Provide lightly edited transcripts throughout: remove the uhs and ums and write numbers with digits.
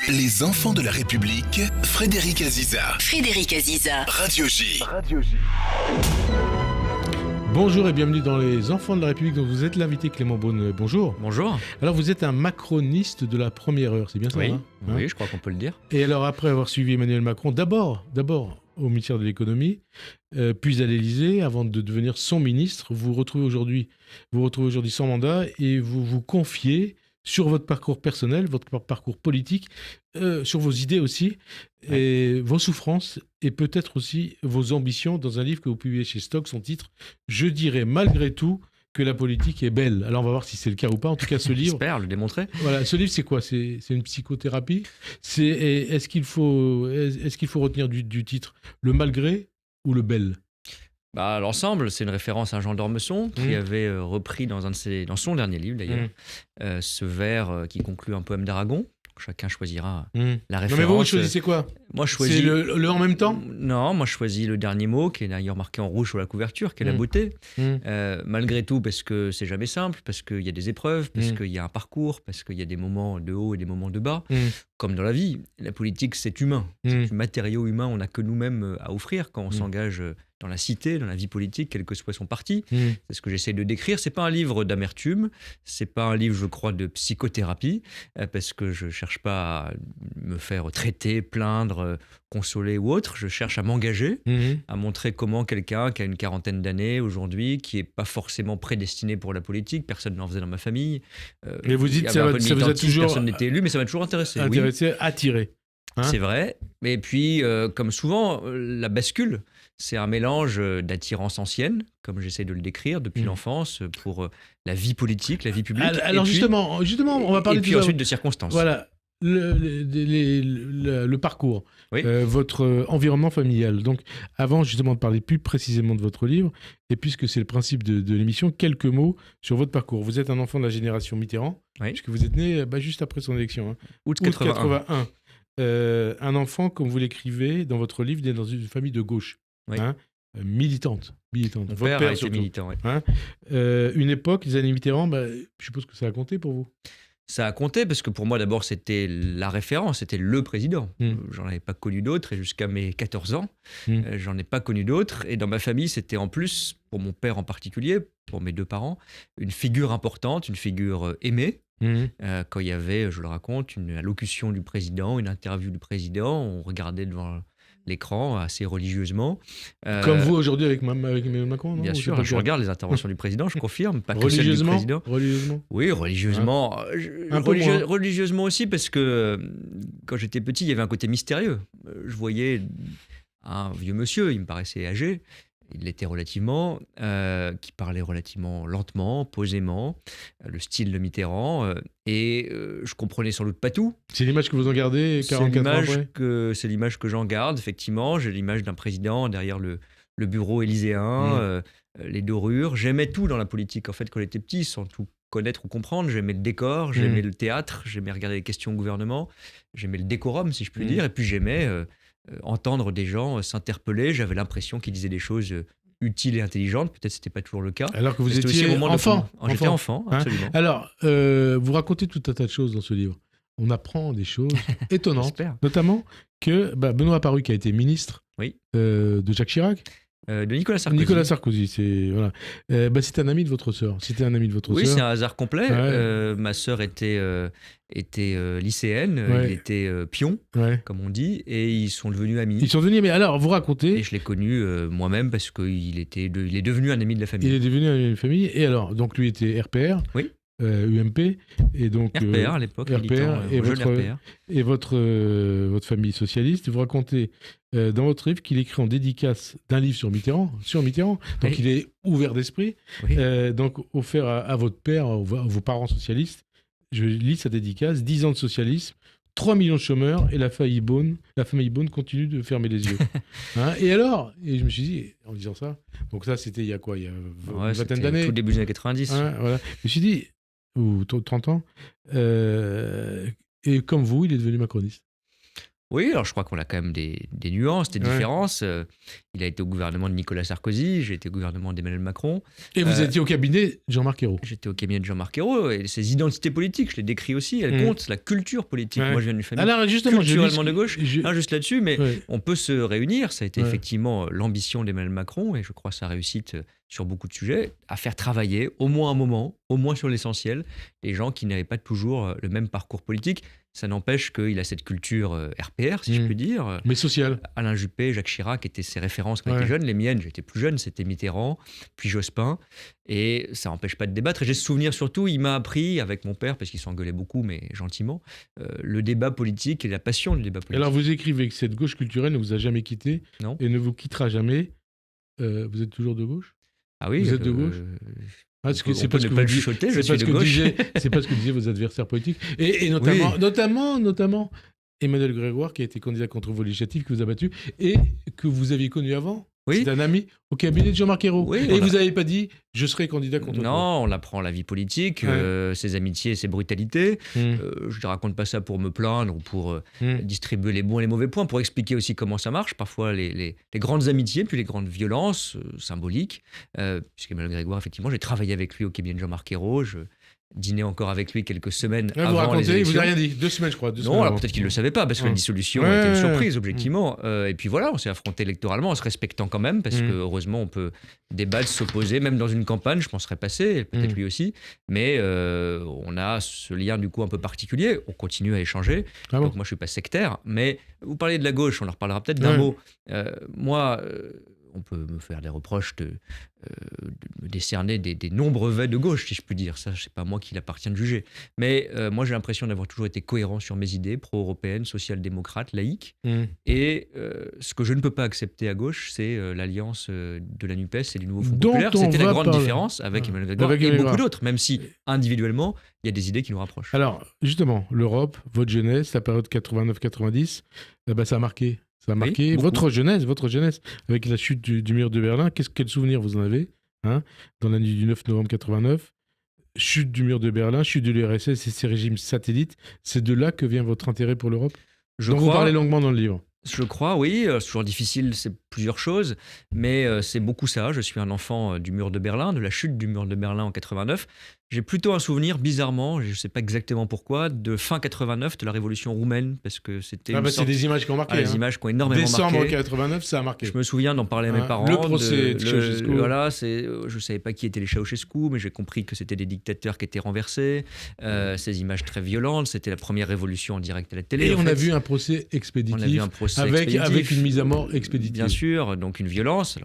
Les enfants de la République, Frédéric Aziza. Radio J. Bonjour et bienvenue dans Les Enfants de la République. Donc vous êtes l'invité Clément Beaune. Bonjour. Bonjour. Alors vous êtes un macroniste de la première heure, c'est bien ça? Oui, hein oui, je crois qu'on peut le dire. Et alors après avoir suivi Emmanuel Macron, d'abord au ministère de l'économie, puis à l'Élysée, avant de devenir son ministre, vous retrouvez aujourd'hui sans mandat et vous vous confiez sur votre parcours personnel, votre parcours politique, sur vos idées aussi, et vos souffrances, et peut-être aussi vos ambitions dans un livre que vous publiez chez Stock, son titre « Je dirais malgré tout que la politique est belle ». Alors on va voir si c'est le cas ou pas, en tout cas ce livre... J'espère le démontrer. Voilà, ce livre c'est quoi? C'est une psychothérapie? Est-ce qu'il faut retenir du titre le malgré ou le bel? L'ensemble, c'est une référence à Jean d'Ormesson qui avait repris dans son dernier livre d'ailleurs, ce vers qui conclut un poème d'Aragon. Chacun choisira la référence. Non mais vous choisissez quoi? Moi, je choisis... C'est le en même temps? Non, moi je choisis le dernier mot qui est d'ailleurs marqué en rouge sur la couverture, qui est la beauté. Malgré tout, parce que c'est jamais simple, parce qu'il y a des épreuves, parce qu'il y a un parcours, parce qu'il y a des moments de haut et des moments de bas. Comme dans la vie, la politique c'est humain, c'est du matériau humain, on n'a que nous-mêmes à offrir quand on s'engage dans la cité, dans la vie politique, quel que soit son parti. C'est ce que j'essaie de décrire. C'est pas un livre d'amertume, c'est pas un livre, je crois, de psychothérapie, parce que je cherche pas à me faire traiter, plaindre, consoler ou autre. Je cherche à m'engager, à montrer comment quelqu'un qui a une quarantaine d'années aujourd'hui, qui est pas forcément prédestiné pour la politique, personne n'en faisait dans ma famille. Mais vous dites ça vous a toujours personne n'était élu, mais ça m'a toujours intéressé. Attiré. Hein? C'est vrai. Et puis, comme souvent, la bascule, c'est un mélange d'attirance ancienne, comme j'essaie de le décrire depuis l'enfance, pour la vie politique, la vie publique. Alors justement, on va parler et puis ensuite de circonstances. Voilà, le parcours, votre environnement familial. Donc, avant justement de parler plus précisément de votre livre, et puisque c'est le principe de l'émission, quelques mots sur votre parcours. Vous êtes un enfant de la génération Mitterrand, puisque vous êtes né juste après son élection. Août 81. Un enfant, comme vous l'écrivez dans votre livre, né dans une famille de gauche. Militante. Mon Votre père a été surtout. militant. Une époque, les années Mitterrand, je suppose que ça a compté pour vous. Ça a compté parce que pour moi, d'abord, c'était la référence, c'était le président. J'en avais pas connu d'autres et jusqu'à mes 14 ans, j'en ai pas connu d'autres. Et dans ma famille, c'était en plus, pour mon père en particulier, pour mes deux parents, une figure importante, une figure aimée. Quand il y avait, je le raconte, une allocution du président, une interview du président, on regardait devant l'écran assez religieusement. Comme vous aujourd'hui avec Emmanuel Macron, non? Bien sûr, je regarde les interventions du président, je confirme, pas que celle du président. Religieusement? Oui, religieusement. Religieusement aussi, parce que quand j'étais petit, il y avait un côté mystérieux. Je voyais un vieux monsieur, il me paraissait âgé, il l'était relativement, qui parlait relativement lentement, posément, le style de Mitterrand, et je comprenais sans doute pas tout. C'est l'image que vous en gardez 44 ans après? C'est l'image que j'en garde, effectivement. J'ai l'image d'un président derrière le bureau élyséen, les dorures. J'aimais tout dans la politique, en fait, quand j'étais petit, sans tout connaître ou comprendre. J'aimais le décor, j'aimais le théâtre, j'aimais regarder les questions au gouvernement, j'aimais le décorum, si je puis dire, et puis j'aimais... entendre des gens s'interpeller, j'avais l'impression qu'ils disaient des choses utiles et intelligentes, peut-être c'était pas toujours le cas. Alors que vous étiez enfant. J'étais enfant, absolument. Alors, vous racontez tout un tas de choses dans ce livre. On apprend des choses étonnantes, notamment que Benoît Apparu, qui a été ministre de Jacques Chirac, de Nicolas Sarkozy. C'est un ami de votre sœur. C'était un ami de votre sœur. Oui, c'est un hasard complet. Ma sœur était lycéenne, il était pion, comme on dit, et ils sont devenus amis. Ils sont devenus, mais alors, vous racontez... Et je l'ai connu moi-même parce qu'il est devenu un ami de la famille. Il est devenu un ami de la famille, et alors, donc lui était RPR, UMP, et donc... RPR à l'époque, et votre famille socialiste. Vous racontez dans votre livre qu'il écrit en dédicace d'un livre sur Mitterrand, donc il est ouvert d'esprit, donc offert à votre père, à vos parents socialistes. Je lis sa dédicace, 10 ans de socialisme, 3 millions de chômeurs, et la famille Beaune continue de fermer les yeux. Et alors, je me suis dit, en disant ça, donc ça c'était il y a quoi, il y a une vingtaine d'années, tout début des années 90. Je me suis dit, ou 30 ans, et comme vous, il est devenu macroniste. Oui, alors je crois qu'on a quand même des nuances, des différences. Il a été au gouvernement de Nicolas Sarkozy, j'ai été au gouvernement d'Emmanuel Macron. Et vous étiez au cabinet de Jean-Marc Ayrault. J'étais au cabinet de Jean-Marc Ayrault, et ses identités politiques, je les décris aussi, elles comptent, la culture politique. Moi, je viens d'une famille culturellement de gauche. Juste là-dessus, mais on peut se réunir. Ça a été effectivement l'ambition d'Emmanuel Macron, et je crois sa réussite sur beaucoup de sujets, à faire travailler au moins un moment, au moins sur l'essentiel, les gens qui n'avaient pas toujours le même parcours politique. Ça n'empêche qu'il a cette culture RPR, si je peux dire. Mais sociale. Alain Juppé, Jacques Chirac étaient ses références quand il était jeune. Les miennes, j'étais plus jeune, c'était Mitterrand, puis Jospin. Et ça n'empêche pas de débattre. Et j'ai ce souvenir surtout, il m'a appris, avec mon père, parce qu'il s'engueulait beaucoup, mais gentiment, le débat politique et la passion du débat politique. Alors vous écrivez que cette gauche culturelle ne vous a jamais quitté et ne vous quittera jamais. Vous êtes toujours de gauche ? Ah oui. Vous êtes de gauche ? Parce que c'est pas ce que disaient vos adversaires politiques. Et notamment Emmanuel Grégoire, qui a été candidat contre vos législatives, que vous a battu, et que vous aviez connu avant. C'est un ami au cabinet de Jean-Marc Ayrault. Et vous n'avez pas dit « je serai candidat contre toi ». Non, on apprend la vie politique, ses amitiés et ses brutalités. Je ne raconte pas ça pour me plaindre ou pour distribuer les bons et les mauvais points, pour expliquer aussi comment ça marche. Parfois, les grandes amitiés, puis les grandes violences symboliques. Puisqu'Emmanuel Grégoire, effectivement, j'ai travaillé avec lui au cabinet de Jean-Marc Ayrault. Je dînais encore avec lui quelques semaines avant les élections. Vous n'avez rien dit, 2 semaines je crois. Non, alors peut-être qu'il ne le savait pas, parce que la dissolution a été une surprise, objectivement. Et puis voilà, on s'est affronté électoralement en se respectant quand même, parce que heureusement on peut débattre, s'opposer, même dans une campagne, je m'en serais passé, peut-être lui aussi, mais on a ce lien du coup un peu particulier, on continue à échanger. Donc moi je ne suis pas sectaire, mais vous parlez de la gauche, on en reparlera peut-être d'un mot. Moi... on peut me faire des reproches de me décerner des non brevets de gauche, si je puis dire. Ça, c'est pas moi qu'il appartient de juger. Mais moi, j'ai l'impression d'avoir toujours été cohérent sur mes idées, pro-européennes, social-démocrates, laïques. Et ce que je ne peux pas accepter à gauche, c'est l'alliance de la NUPES et du Nouveau Front Populaire. C'était la grande différence avec Emmanuel Grégoire et beaucoup d'autres, même si, individuellement, il y a des idées qui nous rapprochent. Alors, justement, l'Europe, votre jeunesse, la période 89-90, ça a marqué. Ça a marqué votre jeunesse, avec la chute du mur de Berlin. Quel souvenir vous en avez dans la nuit du 9 novembre 89 ? Chute du mur de Berlin, chute de l'URSS et ses régimes satellites. C'est de là que vient votre intérêt pour l'Europe ? Vous parlez longuement dans le livre. Je crois, oui. C'est toujours difficile, c'est plusieurs choses, mais c'est beaucoup ça. Je suis un enfant du mur de Berlin, de la chute du mur de Berlin en 89. J'ai plutôt un souvenir, bizarrement, je ne sais pas exactement pourquoi, de fin 89, de la révolution roumaine, parce que c'était c'est des images qui ont marqué. Des images qui ont énormément marqué. Décembre 89, ça a marqué. Je me souviens d'en parler à mes parents. Le procès de Ceausescu. Voilà, je ne savais pas qui étaient les Ceausescu, mais j'ai compris que c'était des dictateurs qui étaient renversés. Ces images très violentes, c'était la première révolution en direct à la télé. Et on a vu un procès expéditif, avec une mise à mort expéditive. Bien sûr, donc une violence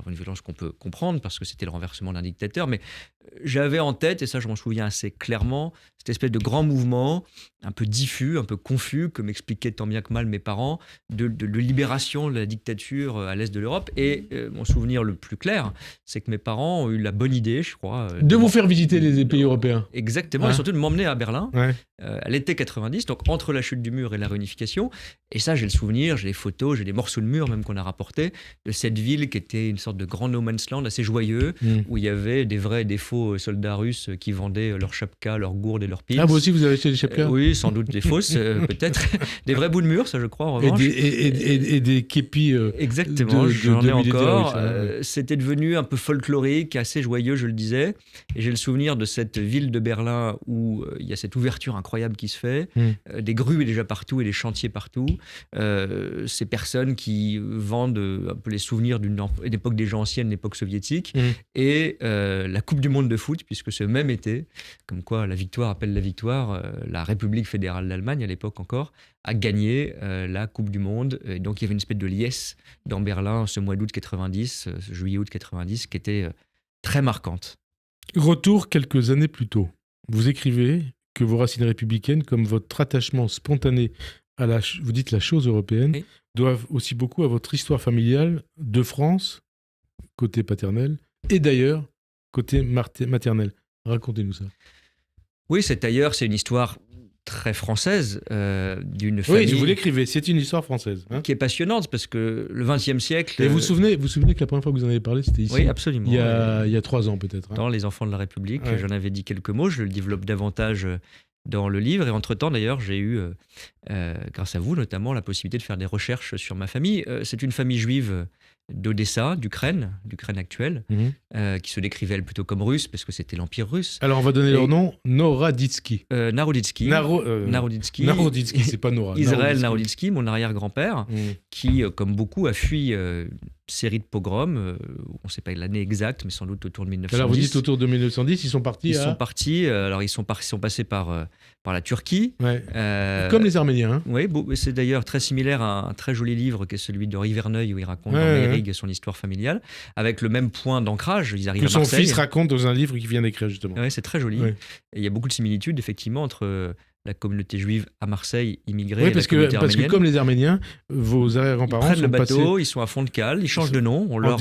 qu'on peut comprendre, parce que c'était le renversement d'un dictateur, mais j'avais en tête, et ça je m'en souviens assez clairement, cette espèce de grand mouvement un peu diffus, un peu confus, que m'expliquaient tant bien que mal mes parents, de libération de la dictature à l'est de l'Europe. Et mon souvenir le plus clair, c'est que mes parents ont eu la bonne idée, je crois... de vous faire visiter les pays européens. Exactement, et surtout de m'emmener à Berlin, à l'été 90, donc entre la chute du mur et la réunification. Et ça, j'ai le souvenir, j'ai des photos, j'ai des morceaux de mur même qu'on a rapportés, de cette ville qui était une sorte de grand no man's land assez joyeux, où il y avait des vrais et des faux soldats russes qui vendaient leurs chapkas, leurs gourdes et leurs piles. Ah, vous aussi, vous avez acheté des chapkas ? Oui, sans doute des fausses, peut-être. Des vrais bouts de mur, ça je crois, en revanche. Et des képis. J'en ai encore. C'était devenu un peu folklorique, assez joyeux, je le disais. Et j'ai le souvenir de cette ville de Berlin où il y a cette ouverture incroyable qui se fait, des grues déjà partout et des chantiers partout. Ces personnes qui vendent un peu les souvenirs d'une époque déjà ancienne, l'époque soviétique, et la Coupe du Monde de foot, puisque ce même été, comme quoi la victoire appelle la victoire, la République fédérale d'Allemagne, à l'époque encore, a gagné la Coupe du Monde. Et donc il y avait une espèce de liesse dans Berlin ce mois d'août 90, juillet-août 90, qui était très marquante. Retour quelques années plus tôt. Vous écrivez que vos racines républicaines, comme votre attachement spontané à vous dites la chose européenne, doivent aussi beaucoup à votre histoire familiale de France, côté paternel, et d'ailleurs, côté maternel. Racontez-nous ça. Oui, c'est une histoire très française d'une famille... Oui, vous l'écrivez, c'est une histoire française. Qui est passionnante, parce que le XXe siècle... Et vous vous souvenez que la première fois que vous en avez parlé, c'était ici ? Oui, absolument. Il y a 3 ans peut-être. Dans Les Enfants de la République, j'en avais dit quelques mots, je le développe davantage dans le livre. Et entre-temps, d'ailleurs, j'ai eu, grâce à vous notamment, la possibilité de faire des recherches sur ma famille. C'est une famille juive d'Odessa, d'Ukraine actuelle, qui se décrivait elle plutôt comme russe, parce que c'était l'Empire russe. Alors on va donner leur nom, Naroditsky. Naroditsky. Naroditsky, c'est pas Nora. Israël Naroditsky, mon arrière-grand-père, qui, comme beaucoup, a fui série de pogroms, on ne sait pas l'année exacte, mais sans doute autour de 1910. Alors vous dites autour de 1910, ils sont partis ils sont passés par la Turquie. Ouais. Comme les Arméniens. Hein. Oui, c'est d'ailleurs très similaire à un très joli livre qui est celui de Henri Verneuil, où il raconte dans Meyrig son histoire familiale, avec le même point d'ancrage. Ils arrivent à Marseille. Que son fils raconte dans un livre qu'il vient d'écrire, justement. Oui, c'est très joli. Ouais. Et il y a beaucoup de similitudes, effectivement, entre la communauté juive à Marseille, immigrée, oui, et la communauté arménienne. Parce que comme les Arméniens, vos arrière-grands-parents prennent le bateau, ils sont à fond de cale, ils changent de nom, on leur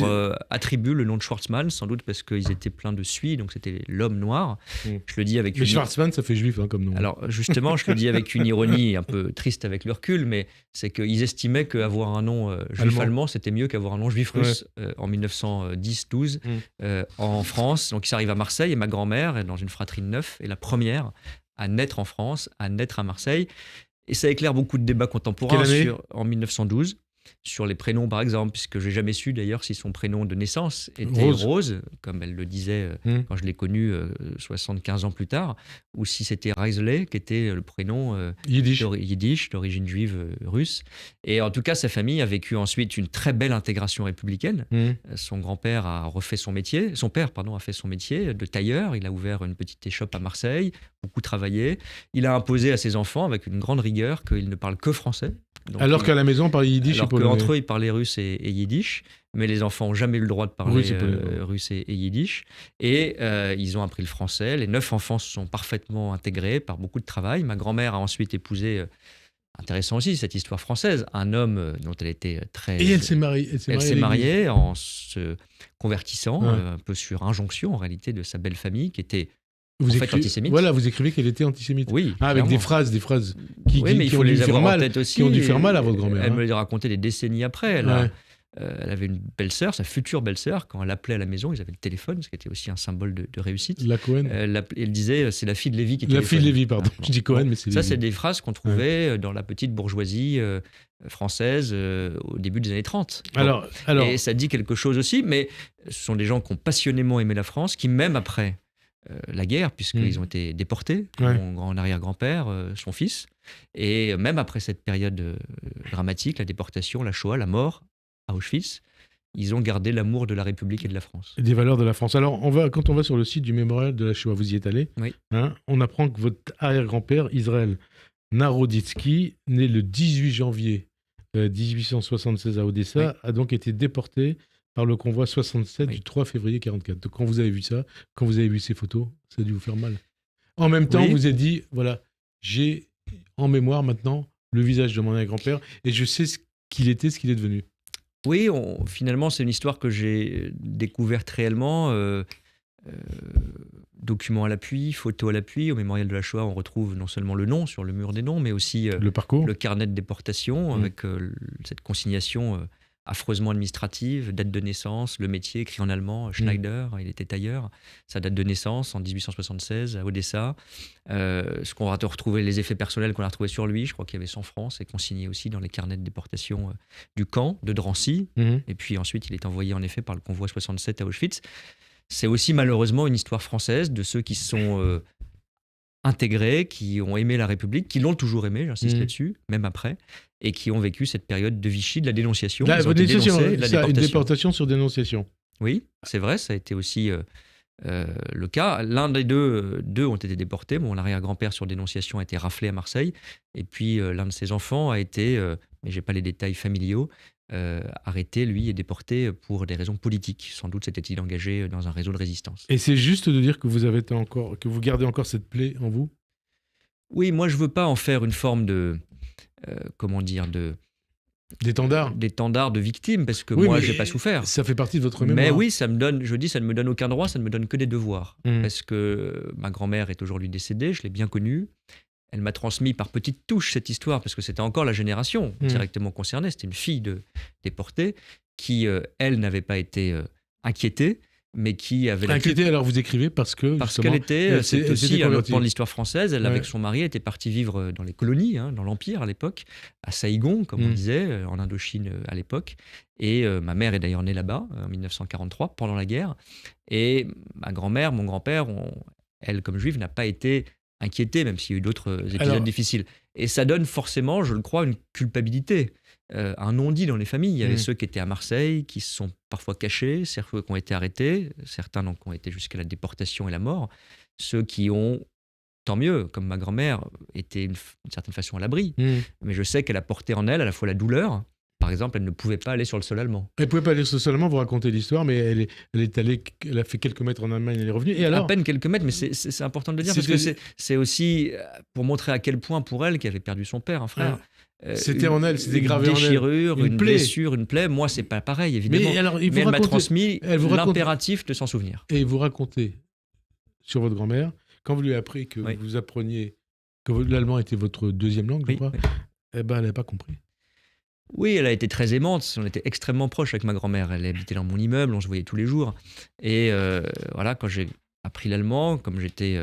attribue le nom de Schwarzmann, sans doute parce qu'ils étaient pleins de suie, donc c'était l'homme noir. Je le dis avec mais Schwarzmann, ça fait juif comme nom. Alors justement, je le dis avec une ironie un peu triste avec le recul, mais c'est qu'ils estimaient qu'avoir un nom juif allemand, c'était mieux qu'avoir un nom juif russe en 1910-12 en France. Donc ils arrivent à Marseille et ma grand-mère, dans une fratrie de 9, est la première à naître en France, à naître à Marseille. Et ça éclaire beaucoup de débats contemporains en 1912, sur les prénoms par exemple, puisque je n'ai jamais su d'ailleurs si son prénom de naissance était Rose, comme elle le disait quand je l'ai connue 75 ans plus tard, ou si c'était Reisley, qui était le prénom yiddish d'origine juive russe. Et en tout cas, sa famille a vécu ensuite une très belle intégration républicaine. Son grand-père a refait son métier, son père a fait son métier de tailleur. Il a ouvert une petite échoppe à Marseille, beaucoup travaillé. Il a imposé à ses enfants, avec une grande rigueur, qu'ils ne parlent que français. Donc, alors qu'à la maison, on parlait yiddish et polonais. Entre eux, ils parlaient russe et yiddish, mais les enfants n'ont jamais eu le droit de parler russe et yiddish. Et ils ont appris le français. Les 9 enfants se sont parfaitement intégrés par beaucoup de travail. Ma grand-mère a ensuite épousé, intéressant aussi, cette histoire française, un homme dont elle était très... Et elle s'est mariée. Elle s'est mariée en se convertissant, un peu sur injonction, en réalité, de sa belle famille, qui était... antisémite. Voilà, vous écrivez qu'elle était antisémite. Oui, avec des phrases qui ont dû faire mal, qui ont dû faire mal à votre grand-mère. Elle me les racontait des décennies après. Elle avait une belle-sœur, sa future belle-sœur, quand elle appelait à la maison, ils avaient le téléphone, ce qui était aussi un symbole de réussite. La Cohen. Elle disait, c'est la fille de Lévy qui téléphone. La fille de Lévy, pardon. Je dis Cohen, mais c'est ça, Lévy. C'est des phrases qu'on trouvait dans la petite bourgeoisie française au début des années 30. Alors... Et ça dit quelque chose aussi, mais ce sont des gens qui ont passionnément aimé la France, qui même après la guerre, puisqu'ils ont été déportés, mon arrière-grand-père, son fils, et même après cette période dramatique, la déportation, la Shoah, la mort à Auschwitz, ils ont gardé l'amour de la République et de la France. Et des valeurs de la France. Alors, quand on va sur le site du mémorial de la Shoah, vous y êtes allé, on apprend que votre arrière-grand-père, Israël Naroditsky, né le 18 janvier 1876 à Odessa, a donc été déporté par le convoi 67 du 3 février 1944. Donc, quand vous avez vu ça, quand vous avez vu ces photos, ça a dû vous faire mal. En même temps, vous vous êtes dit, voilà, j'ai en mémoire maintenant le visage de mon arrière-grand-père et je sais ce qu'il était, ce qu'il est devenu. Oui, finalement, c'est une histoire que j'ai découverte réellement. Documents à l'appui, photos à l'appui. Au mémorial de la Shoah, on retrouve non seulement le nom sur le mur des noms, mais aussi le parcours, le carnet de déportation avec cette consignation affreusement administrative, date de naissance, le métier écrit en allemand, Schneider, il était tailleur, sa date de naissance en 1876 à Odessa. Ce qu'on va retrouver, les effets personnels qu'on a retrouvés sur lui, je crois qu'il y avait 100 francs, c'est consigné aussi dans les carnets de déportation du camp de Drancy. Et puis ensuite, il est envoyé en effet par le convoi 67 à Auschwitz. C'est aussi malheureusement une histoire française de ceux qui se sont intégrés, qui ont aimé la République, qui l'ont toujours aimé, j'insiste là-dessus, même après, et qui ont vécu cette période de Vichy, de la dénonciation. Une déportation sur dénonciation. Oui, c'est vrai, ça a été aussi le cas. L'un des deux ont été déportés. Mon arrière-grand-père sur dénonciation a été raflé à Marseille, et puis l'un de ses enfants a été, mais je n'ai pas les détails familiaux, arrêté, lui, et déporté pour des raisons politiques. Sans doute s'était-il engagé dans un réseau de résistance. Et c'est juste de dire que vous gardez encore cette plaie en vous ? Oui, moi je veux pas en faire une forme de d'étendard de victime, parce que moi j'ai pas souffert. Ça fait partie de votre mémoire. Mais oui, ça ne me donne aucun droit, ça ne me donne que des devoirs. Parce que ma grand-mère est aujourd'hui décédée, je l'ai bien connue. Elle m'a transmis par petites touches cette histoire, parce que c'était encore la génération directement concernée. C'était une fille déportée qui, elle, n'avait pas été inquiétée, mais qui avait inquiétée. Alors vous écrivez parce qu'elle était, c'est aussi un autre pan de l'histoire française. Elle, avec son mari, était partie vivre dans les colonies, dans l'Empire à l'époque, à Saïgon, comme on disait, en Indochine à l'époque. Et ma mère est d'ailleurs née là-bas, en 1943, pendant la guerre. Et ma grand-mère, mon grand-père, elle, comme juive, n'a pas été inquiétée, même s'il y a eu d'autres épisodes difficiles. Et ça donne forcément, je le crois, une culpabilité. Un non-dit dans les familles. Il y avait ceux qui étaient à Marseille, qui se sont parfois cachés, ceux qui ont été arrêtés, certains donc ont été jusqu'à la déportation et la mort. Ceux qui ont, tant mieux, comme ma grand-mère, été d'une certaine façon à l'abri. Mais je sais qu'elle a porté en elle à la fois la douleur. Par exemple, elle ne pouvait pas aller sur le sol allemand. Elle ne pouvait pas aller sur le sol allemand, vous racontez l'histoire, mais elle a fait quelques mètres en Allemagne, elle est revenue. Et alors, à peine quelques mètres, mais c'est important de le dire, parce que c'est aussi pour montrer à quel point, pour elle, qui avait perdu son père, un frère, c'était en elle, c'était gravé en elle. Une déchirure, une blessure, une plaie. Moi, c'est pas pareil, évidemment. Mais elle m'a transmis l'impératif de s'en souvenir. Et vous racontez sur votre grand-mère, quand vous lui avez appris que vous appreniez que l'allemand était votre deuxième langue, je crois, eh ben, elle n'avait pas compris. Oui, elle a été très aimante. On était extrêmement proches avec ma grand-mère. Elle habitait dans mon immeuble, on se voyait tous les jours. Et voilà, quand j'ai appris l'allemand, comme j'étais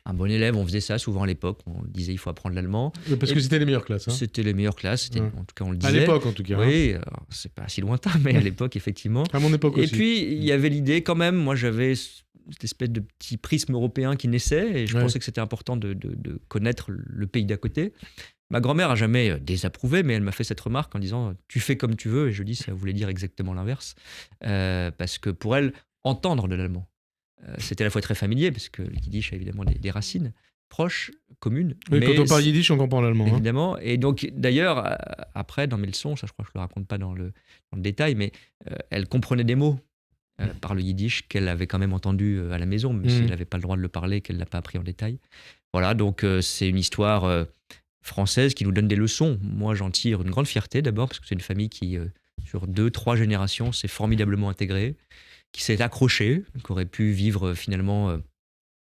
un bon élève, on faisait ça souvent à l'époque. On disait il faut apprendre l'allemand. Parce que c'était les meilleures classes. C'était les meilleures classes. En tout cas, on le disait. À l'époque, en tout cas. Oui, c'est pas si lointain, mais à l'époque, effectivement. À mon époque aussi. Et puis, il y avait l'idée quand même. Moi, j'avais cette espèce de petit prisme européen qui naissait. Et je pensais que c'était important de connaître le pays d'à côté. Ma grand-mère a jamais désapprouvé, mais elle m'a fait cette remarque en disant « tu fais comme tu veux ». Et je dis ça voulait dire exactement l'inverse. Parce que pour elle, entendre de l'allemand, c'était à la fois très familier, parce que le yiddish a évidemment des racines proches, communes. Oui, mais quand on parle yiddish, on comprend l'allemand. Évidemment. Et donc, d'ailleurs, après, dans mes leçons, ça je crois que je ne le raconte pas dans le détail, mais elle comprenait des mots par le yiddish qu'elle avait quand même entendu à la maison, même si elle n'avait pas le droit de le parler, qu'elle ne l'a pas appris en détail. Voilà, donc c'est une histoire française qui nous donne des leçons. Moi, j'en tire une grande fierté d'abord, parce que c'est une famille qui, sur 2-3 générations, s'est formidablement intégrée, qui s'est accrochée, qui aurait pu vivre finalement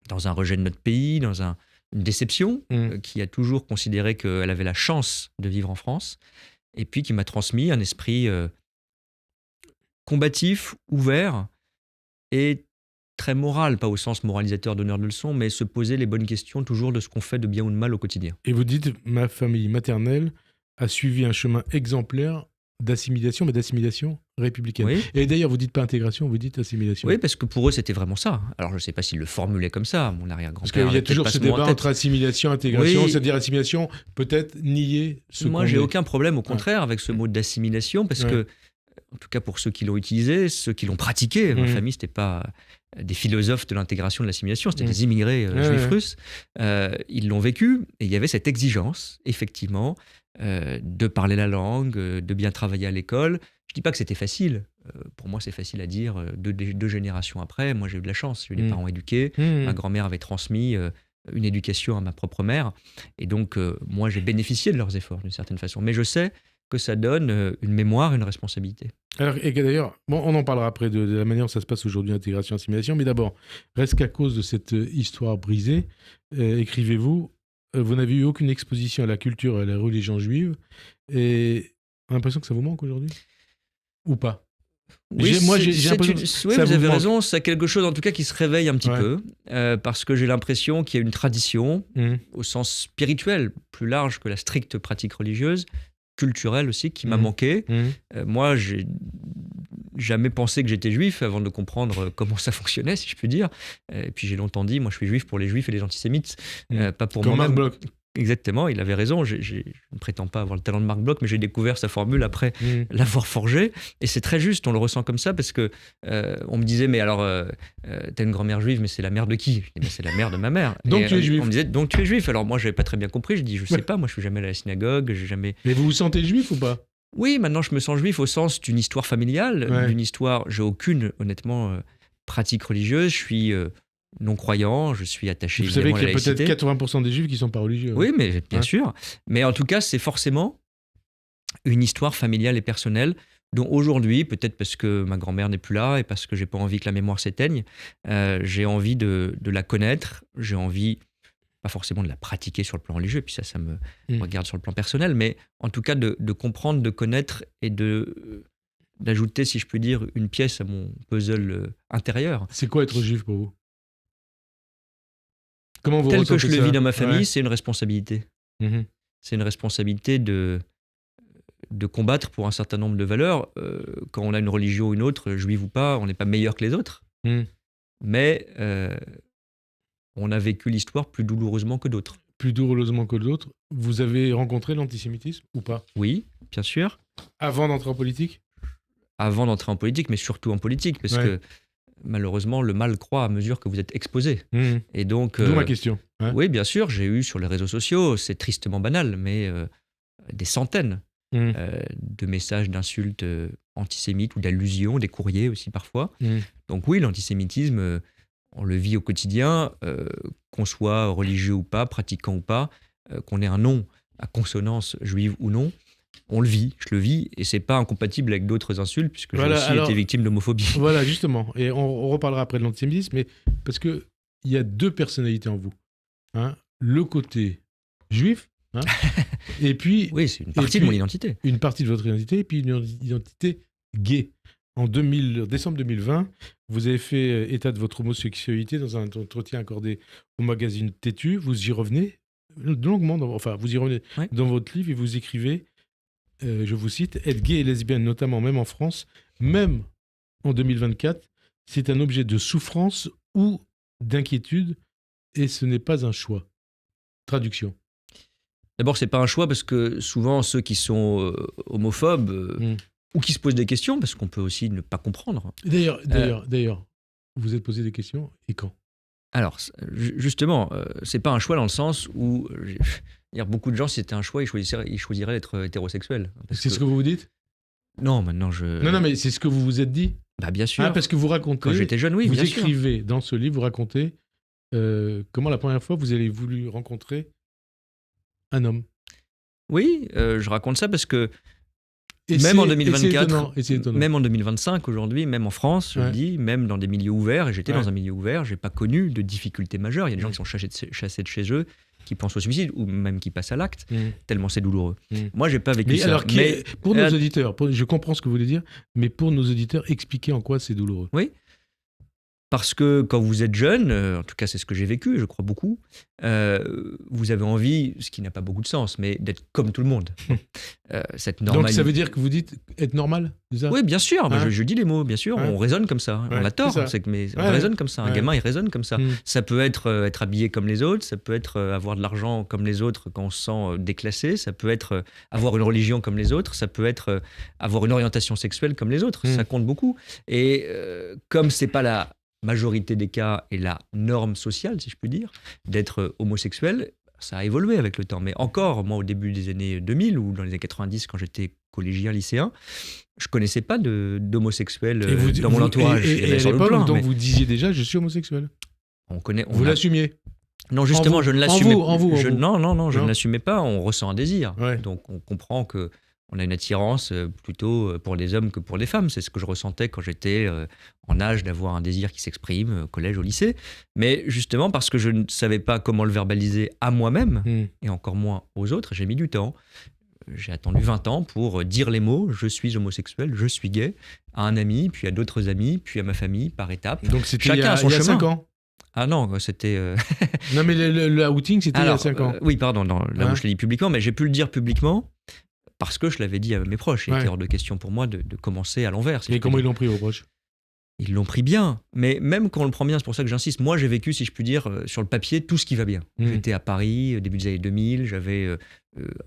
dans un rejet de notre pays, dans une déception, qui a toujours considéré qu'elle avait la chance de vivre en France, et puis qui m'a transmis un esprit combatif, ouvert, et très moral, pas au sens moralisateur, donneur de leçons, mais se poser les bonnes questions toujours de ce qu'on fait de bien ou de mal au quotidien. Et vous dites, ma famille maternelle a suivi un chemin exemplaire d'assimilation, mais d'assimilation républicaine. Oui. Et d'ailleurs, vous dites pas intégration, vous dites assimilation. Oui, parce que pour eux, c'était vraiment ça. Alors, je ne sais pas s'ils le formulaient comme ça, mon arrière-grand-père. Parce qu'il y a toujours ce débat entre assimilation et intégration, c'est-à-dire assimilation, peut-être nier ce Moi, j'ai aucun problème, au contraire, avec ce mot d'assimilation, parce que, en tout cas pour ceux qui l'ont utilisé, ceux qui l'ont pratiqué, ma famille, c'était pas des philosophes de l'intégration, de l'assimilation, c'était des immigrés juifs russes. Ils l'ont vécu, et il y avait cette exigence, effectivement, de parler la langue, de bien travailler à l'école. Je dis pas que c'était facile. Pour moi, c'est facile à dire. Deux générations après, moi, j'ai eu de la chance. J'ai eu des parents éduqués. Ma grand-mère avait transmis une éducation à ma propre mère. Et donc, moi, j'ai bénéficié de leurs efforts, d'une certaine façon. Mais je sais que ça donne une mémoire, une responsabilité. Alors, et d'ailleurs, bon, on en parlera après de la manière dont ça se passe aujourd'hui, intégration, assimilation. Mais d'abord, reste qu'à cause de cette histoire brisée, écrivez-vous, vous n'avez eu aucune exposition à la culture et à la religion juive. Et on a l'impression que ça vous manque aujourd'hui ? Ou pas ? Oui, moi, j'ai l'impression que vous avez raison. C'est quelque chose, en tout cas, qui se réveille un petit peu. Parce que j'ai l'impression qu'il y a une tradition, au sens spirituel, plus large que la stricte pratique religieuse, culturelle aussi, qui m'a manqué. Moi, j'ai jamais pensé que j'étais juif avant de comprendre comment ça fonctionnait, si je puis dire. Et puis j'ai longtemps dit, moi je suis juif pour les juifs et les antisémites, pas pour moi-même. Marc Bloch. Exactement, il avait raison. Je ne prétends pas avoir le talent de Marc Bloch, mais j'ai découvert sa formule après l'avoir forgée. Et c'est très juste, on le ressent comme ça, parce que on me disait, mais alors, t'as une grand-mère juive, mais c'est la mère de qui ? Je dis, mais c'est la mère de ma mère. Donc tu es juif. On me disait, donc tu es juif. Alors moi, je n'avais pas très bien compris. Je dis, je sais pas, moi je suis jamais allé à la synagogue, j'ai jamais... Mais vous vous sentez juif ou pas ? Oui, maintenant je me sens juif au sens d'une histoire familiale, d'une histoire... J'ai aucune, honnêtement, pratique religieuse. Je suis... non-croyant, je suis attaché évidemment à la laïcité. Vous savez qu'il y a peut-être 80% des juifs qui ne sont pas religieux. Oui, mais bien sûr. Mais en tout cas, c'est forcément une histoire familiale et personnelle dont aujourd'hui, peut-être parce que ma grand-mère n'est plus là et parce que je n'ai pas envie que la mémoire s'éteigne, j'ai envie de la connaître, j'ai envie, pas forcément de la pratiquer sur le plan religieux, puis ça me regarde sur le plan personnel, mais en tout cas de comprendre, de connaître et de d'ajouter, si je puis dire, une pièce à mon puzzle intérieur. C'est quoi être juif pour vous? Comment vous Tel que je ressentez le ça? vis dans ma famille, Ouais. c'est une responsabilité. Mhm. C'est une responsabilité de combattre pour un certain nombre de valeurs. Quand on a une religion ou une autre, juive ou pas, on n'est pas meilleur que les autres. Mhm. Mais on a vécu l'histoire plus douloureusement que d'autres. Plus douloureusement que d'autres. Vous avez rencontré l'antisémitisme ou pas? Oui, bien sûr. Avant d'entrer en politique? Avant d'entrer en politique, mais surtout en politique, parce que malheureusement, le mal croît à mesure que vous êtes exposé. Mhm. Et donc, D'où ma question. Hein? oui, bien sûr, j'ai eu sur les réseaux sociaux, c'est tristement banal, mais des centaines de messages d'insultes antisémites ou d'allusions, des courriers aussi parfois. Donc oui, l'antisémitisme, on le vit au quotidien, qu'on soit religieux ou pas, pratiquant ou pas, qu'on ait un nom à consonance juive ou non, on le vit, je le vis, et c'est pas incompatible avec d'autres insultes, puisque j'ai aussi été victime d'homophobie. Voilà, justement, et on reparlera après de l'antisémitisme, mais parce qu'il y a deux personnalités en vous. Hein, le côté juif, hein, et puis... Oui, c'est une partie de mon identité. Une partie de votre identité, et puis une identité gay. En décembre 2020, vous avez fait état de votre homosexualité dans un entretien accordé au magazine Têtu. Vous y revenez longuement, vous y revenez dans votre livre et vous écrivez, je vous cite, « Être gay et lesbienne, notamment même en France, même en 2024, c'est un objet de souffrance ou d'inquiétude et ce n'est pas un choix. » Traduction. D'abord, c'est pas un choix parce que souvent ceux qui sont homophobes ou qui se posent des questions, parce qu'on peut aussi ne pas comprendre. D'ailleurs, vous vous êtes posé des questions et quand? Alors, justement, c'est pas un choix dans le sens où beaucoup de gens, si c'était un choix, ils choisiraient d'être hétérosexuels. C'est ce que vous vous dites? Non, maintenant je. Non, mais c'est ce que vous vous êtes dit? Bah, bien sûr. Parce que vous racontez. Quand j'étais jeune, oui, vous bien sûr. Vous écrivez dans ce livre, vous racontez comment la première fois vous avez voulu rencontrer un homme. Oui, je raconte ça parce que même en 2024, même en 2025 aujourd'hui, même en France, je le dis, même dans des milieux ouverts, et j'étais dans un milieu ouvert, j'ai pas connu de difficultés majeures. Il y a des gens qui sont chassés de chez eux, qui pensent au suicide ou même qui passent à l'acte, tellement c'est douloureux. Moi, j'ai pas vécu ça. Alors, pour nos auditeurs, je comprends ce que vous voulez dire, mais pour nos auditeurs, expliquez en quoi c'est douloureux. Oui. Parce que quand vous êtes jeune, en tout cas c'est ce que j'ai vécu, je crois beaucoup, vous avez envie, ce qui n'a pas beaucoup de sens, mais d'être comme tout le monde. Donc ça veut dire que vous dites être normal, c'est ça? Oui, bien sûr, je dis les mots, bien sûr, on raisonne comme ça, on a tort, mais on raisonne comme ça, un gamin il raisonne comme ça. Ça peut être habillé comme les autres, ça peut être avoir de l'argent comme les autres quand on se sent déclassé, ça peut être avoir une religion comme les autres, ça peut être avoir une orientation sexuelle comme les autres, ça compte beaucoup. Et comme c'est pas la majorité des cas et la norme sociale, si je puis dire, d'être homosexuel, ça a évolué avec le temps. Mais encore, moi, au début des années 2000 ou dans les années 90, quand j'étais collégien, lycéen, je connaissais pas d'homosexuels dans mon entourage. Et à l'époque, donc vous disiez déjà, je suis homosexuel. Vous l'assumiez? Non, justement, je ne l'assumais pas. Non, je ne Non. l'assumais pas. On ressent un désir. Ouais. Donc, on comprend que on a une attirance plutôt pour les hommes que pour les femmes. C'est ce que je ressentais quand j'étais en âge d'avoir un désir qui s'exprime au collège, au lycée. Mais justement, parce que je ne savais pas comment le verbaliser à moi-même, et encore moins aux autres, j'ai mis du temps. J'ai attendu 20 ans pour dire les mots « je suis homosexuel, je suis gay » à un ami, puis à d'autres amis, puis à ma famille, par étapes. Donc c'était Chacun a son il y a chemin. 5 ans? Ah non, c'était... Non, mais le outing, c'était il y a 5 ans. Oui, pardon, là où je l'ai dit publiquement, mais j'ai pu le dire publiquement parce que je l'avais dit à mes proches. Il était hors de question pour moi de commencer à l'envers. Et comment ils l'ont pris, vos proches? Ils l'ont pris bien, mais même quand on le prend bien, c'est pour ça que j'insiste. Moi, j'ai vécu, si je puis dire, sur le papier, tout ce qui va bien. J'étais à Paris, début des années 2000, j'avais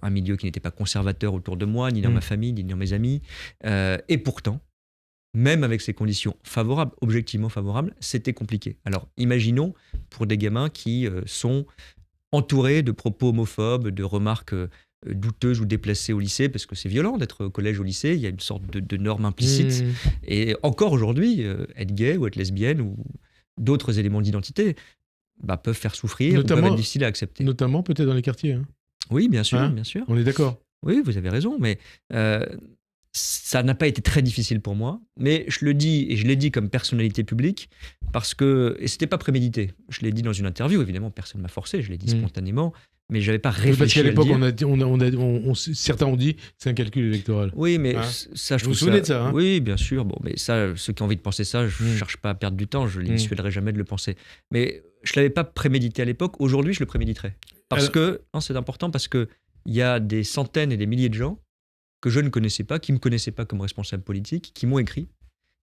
un milieu qui n'était pas conservateur autour de moi, ni dans ma famille, ni dans mes amis. Et pourtant, même avec ces conditions favorables, objectivement favorables, c'était compliqué. Alors, imaginons pour des gamins qui sont entourés de propos homophobes, de remarques douteuses ou déplacées au lycée, parce que c'est violent d'être au collège, au lycée, il y a une sorte de norme implicite. Et encore aujourd'hui, être gay ou être lesbienne ou d'autres éléments d'identité peuvent faire souffrir, ou peuvent être difficiles à accepter. Notamment peut-être dans les quartiers. Hein. Oui, bien sûr, bien sûr. On est d'accord. Oui, vous avez raison, mais ça n'a pas été très difficile pour moi, mais je le dis, et je l'ai dit comme personnalité publique, parce que, et c'était pas prémédité, je l'ai dit dans une interview, évidemment, personne ne m'a forcé, je l'ai dit spontanément, mais j'avais pas réfléchi parce qu'à à le l'époque, dire. certains ont dit c'est un calcul électoral. Oui, mais ça, je trouve vous souvenez de ça, hein? Oui, bien sûr. Bon, mais ça, ceux qui ont envie de penser ça, je cherche pas à perdre du temps, je les dissuaderai jamais de le penser. Mais je l'avais pas prémédité à l'époque. Aujourd'hui, je le préméditerai. Parce que, non, c'est important parce que il y a des centaines et des milliers de gens que je ne connaissais pas, qui me connaissaient pas comme responsable politique, qui m'ont écrit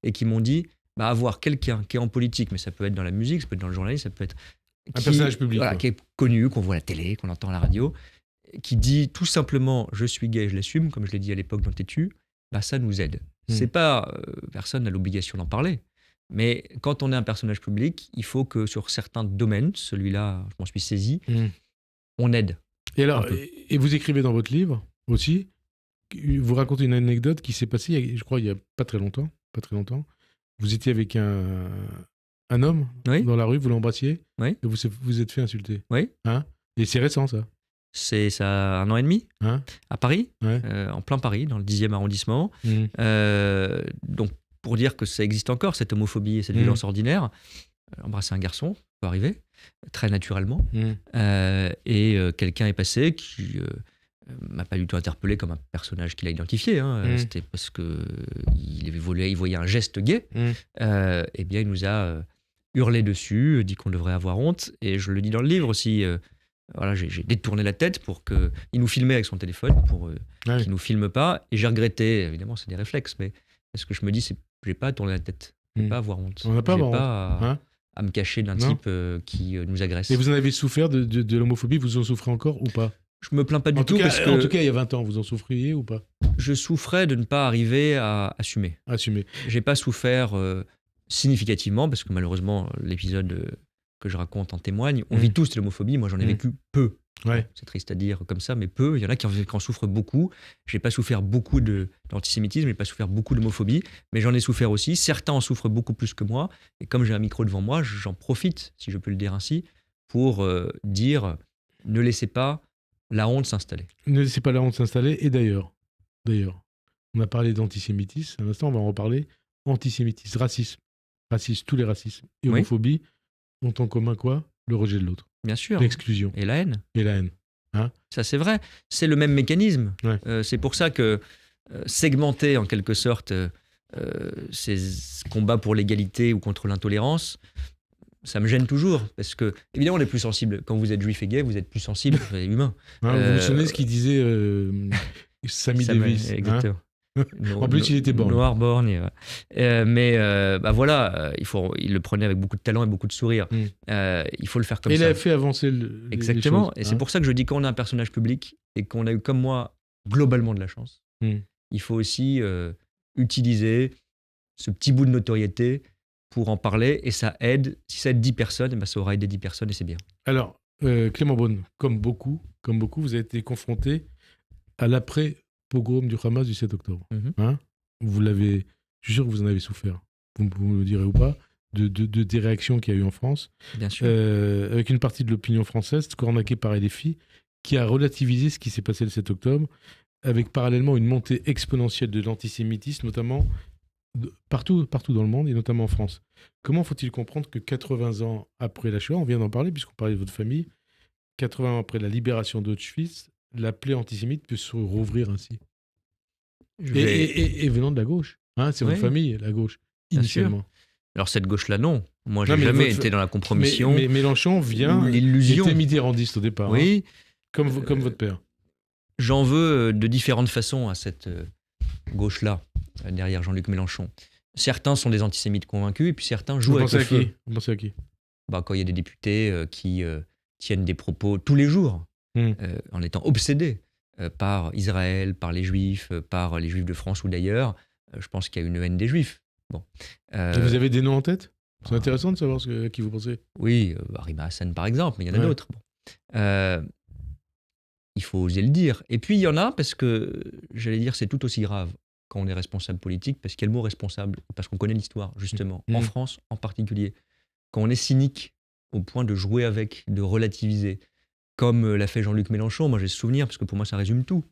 et qui m'ont dit, avoir quelqu'un qui est en politique, mais ça peut être dans la musique, ça peut être dans le journalisme, ça peut être un personnage public, voilà, qui est connu, qu'on voit à la télé, qu'on entend à la radio, qui dit tout simplement je suis gay, je l'assume, comme je l'ai dit à l'époque dans Tétu, ça nous aide. C'est pas personne n'a l'obligation d'en parler, mais quand on est un personnage public, il faut que sur certains domaines, celui-là, je m'en suis saisi, on aide. Et alors, et vous écrivez dans votre livre aussi, vous racontez une anecdote qui s'est passée, je crois, il y a pas très longtemps. Vous étiez avec un homme dans la rue, vous l'embrassiez, et vous êtes fait insulter. Oui. Hein? Et c'est récent, ça. C'est ça 1 an et demi, à Paris, en plein Paris, dans le 10e arrondissement. Donc, pour dire que ça existe encore, cette homophobie et cette violence ordinaire, embrasser un garçon, ça peut arriver, très naturellement. Et quelqu'un est passé qui m'a pas du tout interpellé comme un personnage qu'il a identifié. C'était parce qu'il voyait un geste gay. Et bien, il nous a hurlé dessus, dit qu'on devrait avoir honte. Et je le dis dans le livre aussi. Voilà, j'ai détourné la tête pour qu'il nous filmait avec son téléphone, pour qu'il nous filme pas. Et j'ai regretté, évidemment, c'est des réflexes, mais parce que je me dis, j'ai pas à tourner la tête, j'ai pas à avoir honte. On n'a pas à avoir honte. À me cacher d'un type qui nous agresse. Et vous en avez souffert de l'homophobie, vous en souffrez encore ou pas? Je me plains pas du tout. Parce que, en tout cas, il y a 20 ans, vous en souffriez ou pas? Je souffrais de ne pas arriver à assumer. J'ai pas souffert significativement, parce que malheureusement, l'épisode que je raconte en témoigne. On vit tous de l'homophobie, moi j'en ai vécu peu. C'est triste à dire comme ça, mais peu. Il y en a qui en souffrent beaucoup. J'ai pas souffert beaucoup d'antisémitisme, j'ai pas souffert beaucoup d'homophobie, mais j'en ai souffert aussi. Certains en souffrent beaucoup plus que moi. Et comme j'ai un micro devant moi, j'en profite, si je peux le dire ainsi, pour dire ne laissez pas la honte s'installer. Ne laissez pas la honte s'installer. Et d'ailleurs, on a parlé d'antisémitisme. Un instant, on va en reparler. Antisémitisme, racisme, tous les racismes et homophobie ont en commun quoi? Le rejet de l'autre. Bien sûr. L'exclusion. Et la haine. Hein? Ça, c'est vrai. C'est le même mécanisme. C'est pour ça que segmenter, en quelque sorte, ces combats pour l'égalité ou contre l'intolérance, ça me gêne toujours. Parce que, évidemment, on est plus sensible. Quand vous êtes juif et gay, vous êtes plus sensible, vous êtes humain. Vous vous souvenez ce qu'il disait Sammy Davis? Exactement. En plus, il était borgne. Noir borgne. Mais voilà, il le prenait avec beaucoup de talent et beaucoup de sourire. Il faut le faire comme ça. Et il a fait avancer Exactement. les choses. Et c'est pour ça que je dis qu'on a un personnage public et qu'on a eu, comme moi, globalement de la chance. Il faut aussi utiliser ce petit bout de notoriété pour en parler. Et ça aide. Si ça aide 10 personnes, ça aura aidé 10 personnes et c'est bien. Alors, Clément Beaune, comme beaucoup, vous avez été confronté à l'après-pogrom du Hamas du 7 octobre. Vous l'avez, je suis sûr que vous en avez souffert. Vous me le direz ou pas, des réactions qu'il y a eu en France. Bien sûr. Avec une partie de l'opinion française, cornaquée par LFI, qui a relativisé ce qui s'est passé le 7 octobre, avec parallèlement une montée exponentielle de l'antisémitisme, notamment partout dans le monde, et notamment en France. Comment faut-il comprendre que 80 ans après la Shoah, on vient d'en parler puisqu'on parlait de votre famille, 80 ans après la libération d'Auschwitz, la plaie antisémite peut se rouvrir ainsi? Et venant de la gauche. C'est votre famille, la gauche, initialement. Alors cette gauche-là, non. Moi, j'ai jamais été dans la compromission. Mais Mélenchon vient... L'illusion. Il était mitterrandiste au départ. Oui. Comme votre père. J'en veux de différentes façons à cette gauche-là, derrière Jean-Luc Mélenchon. Certains sont des antisémites convaincus, et puis certains jouent avec le feu. Vous pensez à qui? Quand il y a des députés qui tiennent des propos tous les jours, en étant obsédés par Israël, par les Juifs de France ou d'ailleurs, je pense qu'il y a une haine des Juifs. Et vous avez des noms en tête? C'est intéressant de savoir à qui vous pensez. Oui, Rima Hassan par exemple, mais il y en a d'autres. Il faut oser le dire. Et puis il y en a, parce que, j'allais dire, c'est tout aussi grave quand on est responsable politique, parce qu'il y a le mot responsable, parce qu'on connaît l'histoire, justement, en France en particulier. Quand on est cynique au point de jouer avec, de relativiser, comme l'a fait Jean-Luc Mélenchon, moi j'ai ce souvenir, parce que pour moi ça résume tout.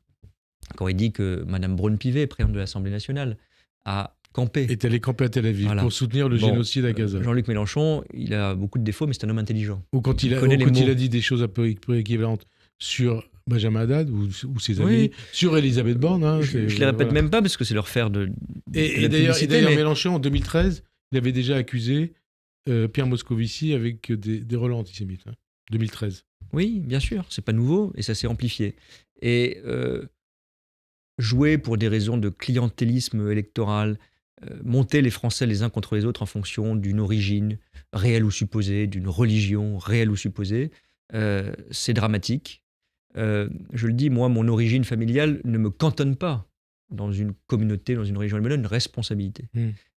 quand il dit que Mme Braun-Pivet, présidente de l'Assemblée nationale, a campé. Est allé camper à Tel Aviv pour soutenir le génocide à Gaza. Jean-Luc Mélenchon, il a beaucoup de défauts, mais c'est un homme intelligent. Ou quand il a dit des choses un peu équivalentes sur Benjamin Haddad ou ses amis, sur Elisabeth Borne. Hein, je les répète même pas parce que c'est leur faire de et d'ailleurs, Mélenchon, en 2013, il avait déjà accusé Pierre Moscovici avec des relents antisémites. 2013. Oui, bien sûr, c'est pas nouveau et ça s'est amplifié. Et jouer pour des raisons de clientélisme électoral, monter les Français les uns contre les autres en fonction d'une origine réelle ou supposée, d'une religion réelle ou supposée, c'est dramatique. Je le dis, moi, mon origine familiale ne me cantonne pas dans une communauté, dans une religion. Elle me donne une responsabilité.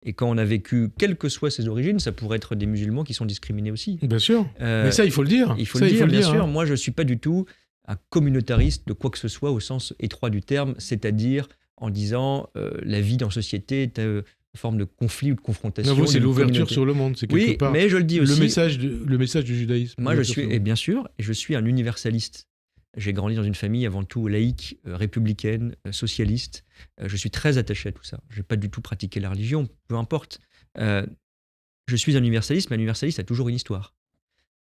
Et quand on a vécu, quelles que soient ses origines, ça pourrait être des musulmans qui sont discriminés aussi. Bien sûr. Mais ça, il faut le dire. Il faut le dire, bien sûr. Moi, je ne suis pas du tout un communautariste de quoi que ce soit au sens étroit du terme, c'est-à-dire en disant la vie dans la société est une forme de conflit ou de confrontation. Non, vous, c'est l'ouverture sur le monde, c'est quelque part. Mais je le dis aussi. Le message du judaïsme. Moi, bien sûr, je suis un universaliste. J'ai grandi dans une famille avant tout laïque, républicaine, socialiste. Je suis très attaché à tout ça. Je n'ai pas du tout pratiqué la religion, peu importe. Je suis un universaliste, mais un universaliste a toujours une histoire.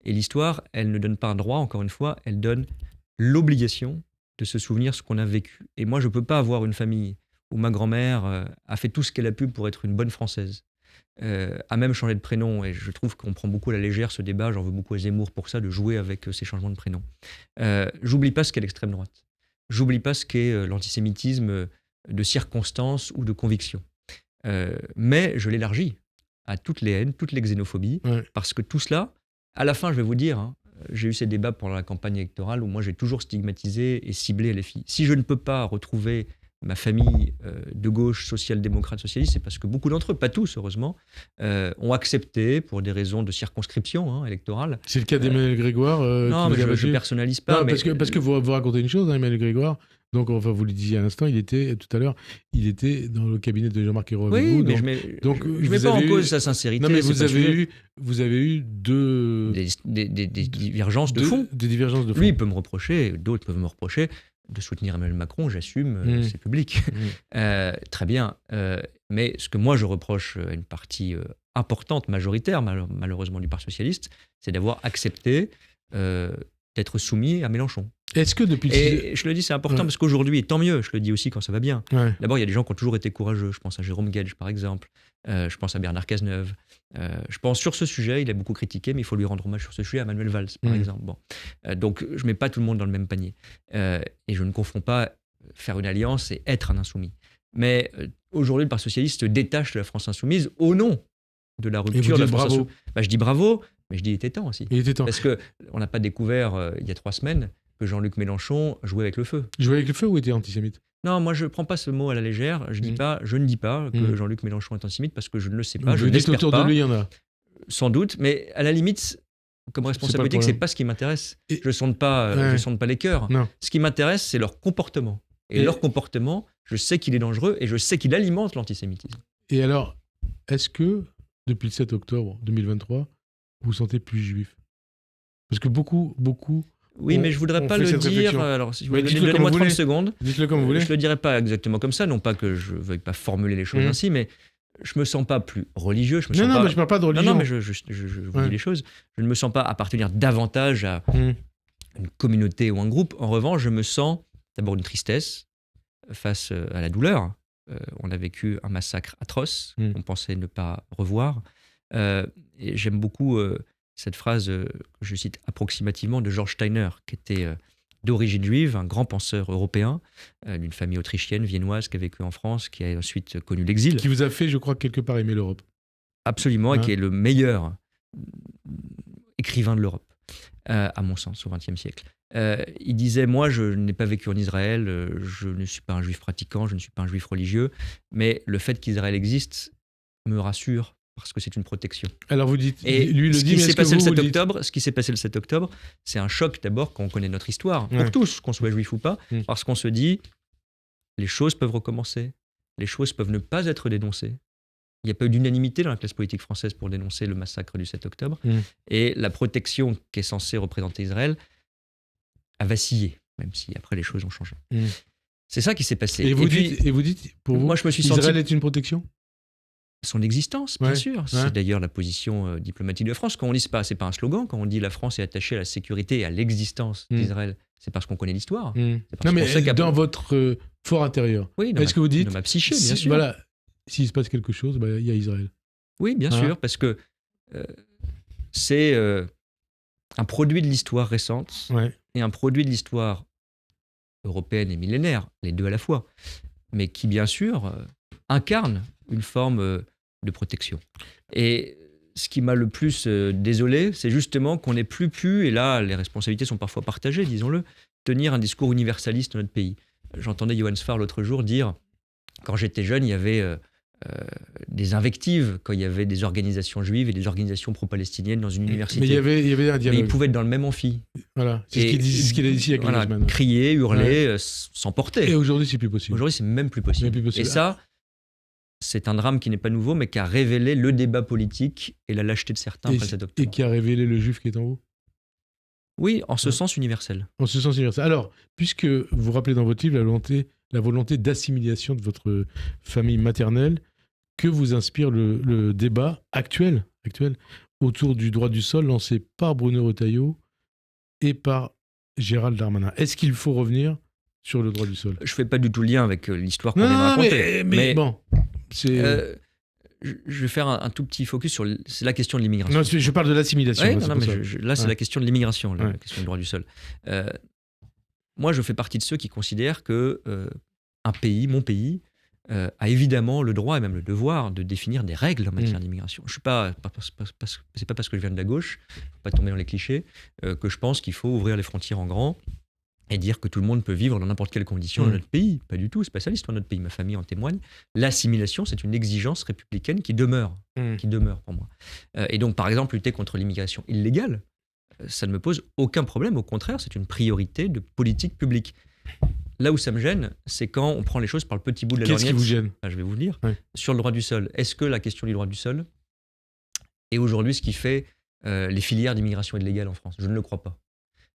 Et l'histoire, elle ne donne pas un droit, encore une fois, elle donne l'obligation de se souvenir ce qu'on a vécu. Et moi, je ne peux pas avoir une famille où ma grand-mère a fait tout ce qu'elle a pu pour être une bonne Française, a même changé de prénom, et je trouve qu'on prend beaucoup à la légère ce débat, j'en veux beaucoup à Zemmour pour ça, de jouer avec ces changements de prénom. J'oublie pas ce qu'est l'extrême droite. J'oublie pas ce qu'est l'antisémitisme de circonstance ou de conviction. Mais je l'élargis à toutes les haines, toutes les xénophobies, parce que tout cela, à la fin, je vais vous dire, j'ai eu ces débats pendant la campagne électorale où moi j'ai toujours stigmatisé et ciblé les filles. Si je ne peux pas retrouver ma famille de gauche, social-démocrate, socialiste, c'est parce que beaucoup d'entre eux, pas tous heureusement, ont accepté pour des raisons de circonscription électorale. C'est le cas d'Emmanuel Grégoire. Non, mais je ne personnalise pas. Non, parce que vous racontez une chose, Emmanuel Grégoire. Donc, enfin, vous le disiez à l'instant, il était dans le cabinet de Jean-Marc Ayrault avec vous. Mais je ne mets pas en cause sa sincérité. Non, mais vous avez eu des divergences de fond. Des divergences de fond. Lui, il peut me reprocher, d'autres peuvent me reprocher de soutenir Emmanuel Macron, j'assume, c'est public. Très bien. Mais ce que moi je reproche à une partie importante, majoritaire, malheureusement du Parti socialiste, c'est d'avoir accepté d'être soumis à Mélenchon. Est-ce que depuis... Et je le dis, c'est important parce qu'aujourd'hui, et tant mieux, je le dis aussi quand ça va bien. D'abord, il y a des gens qui ont toujours été courageux. Je pense à Jérôme Guedj, par exemple. Je pense à Bernard Cazeneuve. Je pense sur ce sujet, il a beaucoup critiqué, mais il faut lui rendre hommage sur ce sujet à Manuel Valls, par exemple. Bon. Donc, je ne mets pas tout le monde dans le même panier. Et je ne confonds pas faire une alliance et être un insoumis. Mais aujourd'hui, le Parti socialiste se détache de la France insoumise au nom de la rupture de la France insoumise. Je dis bravo, mais je dis il était temps aussi. Il était temps. Parce qu'on n'a pas découvert, il y a 3 semaines, que Jean-Luc Mélenchon jouait avec le feu. Jouait avec le feu ou était antisémite ? Non, moi je ne prends pas ce mot à la légère. Je ne dis pas que Jean-Luc Mélenchon est antisémite parce que je ne le sais pas. Je n'espère pas. Autour de lui, il y en a. Sans doute, mais à la limite, comme responsable politique, c'est pas ce qui m'intéresse. Je ne sonde pas les cœurs. Non. Ce qui m'intéresse, c'est leur comportement. Et leur comportement, je sais qu'il est dangereux et je sais qu'il alimente l'antisémitisme. Et alors, est-ce que, depuis le 7 octobre 2023, vous vous sentez plus juif ? Parce que beaucoup... Oui, mais je ne voudrais pas le dire. Alors, si vous voulez, donnez-moi 30 secondes. Dites-le comme vous voulez. Je ne le dirais pas exactement comme ça, non pas que je ne veuille pas formuler les choses ainsi, mais je ne me sens pas plus religieux. Mais je ne parle pas de religion. Non, mais je vous dis les choses. Je ne me sens pas appartenir davantage à une communauté ou un groupe. En revanche, je me sens d'abord une tristesse face à la douleur. On a vécu un massacre atroce qu'on pensait ne pas revoir. Et j'aime beaucoup... cette phrase que je cite approximativement de George Steiner, qui était d'origine juive, un grand penseur européen, d'une famille autrichienne, viennoise, qui a vécu en France, qui a ensuite connu l'exil. Qui vous a fait, je crois, quelque part aimer l'Europe. Absolument, et qui est le meilleur écrivain de l'Europe, à mon sens, au XXe siècle. Il disait, moi, je n'ai pas vécu en Israël, je ne suis pas un juif pratiquant, je ne suis pas un juif religieux, mais le fait qu'Israël existe me rassure, parce que c'est une protection. Alors vous dites, et lui le dit, mais ce qui s'est passé le 7 octobre, c'est un choc d'abord quand on connaît notre histoire, pour tous, qu'on soit juif ou pas, parce qu'on se dit, les choses peuvent recommencer, les choses peuvent ne pas être dénoncées. Il n'y a pas eu d'unanimité dans la classe politique française pour dénoncer le massacre du 7 octobre, et la protection qui est censée représenter Israël a vacillé, même si après les choses ont changé. C'est ça qui s'est passé. Et vous dites, pour vous, moi, je me suis Israël est une protection ? Son existence, bien sûr. C'est d'ailleurs la position diplomatique de la France. Quand on dit, c'est pas un slogan, quand on dit la France est attachée à la sécurité et à l'existence d'Israël, c'est parce qu'on connaît l'histoire. Non, mais dans votre fort intérieur, est-ce que vous dites, dans ma psyché, bien sûr. Voilà, s'il se passe quelque chose, il y a Israël. Oui, bien sûr, parce que c'est un produit de l'histoire récente et un produit de l'histoire européenne et millénaire, les deux à la fois, mais qui, bien sûr, incarne une forme de protection. Et ce qui m'a le plus désolé, c'est justement qu'on n'ait plus pu, et là, les responsabilités sont parfois partagées, disons-le, tenir un discours universaliste dans notre pays. J'entendais Johann Sfar l'autre jour dire, quand j'étais jeune, il y avait des invectives, quand il y avait des organisations juives et des organisations pro-palestiniennes dans une université. Mais il y avait un dialogue. Mais ils pouvaient être dans le même amphi. Voilà, c'est ce qu'il a dit ici il y a quelques semaines. Crier, hurler, s'emporter. Et aujourd'hui, c'est plus possible. Aujourd'hui, c'est même plus possible. Et ça, c'est un drame qui n'est pas nouveau, mais qui a révélé le débat politique et la lâcheté de certains après le 7 octobre. Et qui a révélé le juif qui est en haut. Oui, en ce sens universel. En ce sens universel. Alors, puisque vous rappelez dans votre livre la volonté d'assimilation de votre famille maternelle, que vous inspire le débat actuel autour du droit du sol lancé par Bruno Retailleau et par Gérald Darmanin. Est-ce qu'il faut revenir sur le droit du sol ? Je ne fais pas du tout le lien avec l'histoire qu'on vient de raconter. Mais bon, c'est... je vais faire un tout petit focus sur c'est la question de l'immigration. Non, je parle de l'assimilation. Là, c'est la question de l'immigration, la question du droit du sol. Moi, je fais partie de ceux qui considèrent que un pays, mon pays, a évidemment le droit et même le devoir de définir des règles en matière d'immigration. C'est pas parce que je viens de la gauche, pas tomber dans les clichés, que je pense qu'il faut ouvrir les frontières en grand et dire que tout le monde peut vivre dans n'importe quelle condition dans notre pays. Pas du tout, c'est pas ça l'histoire de notre pays. Ma famille en témoigne. L'assimilation, c'est une exigence républicaine qui demeure pour moi. Et donc, par exemple, lutter contre l'immigration illégale, ça ne me pose aucun problème. Au contraire, c'est une priorité de politique publique. Là où ça me gêne, c'est quand on prend les choses par le petit bout de la lorgnette. Qu'est-ce qui vous gêne ? Je vais vous le dire. Sur le droit du sol, est-ce que la question du droit du sol est aujourd'hui ce qui fait les filières d'immigration illégale en France ? Je ne le crois pas.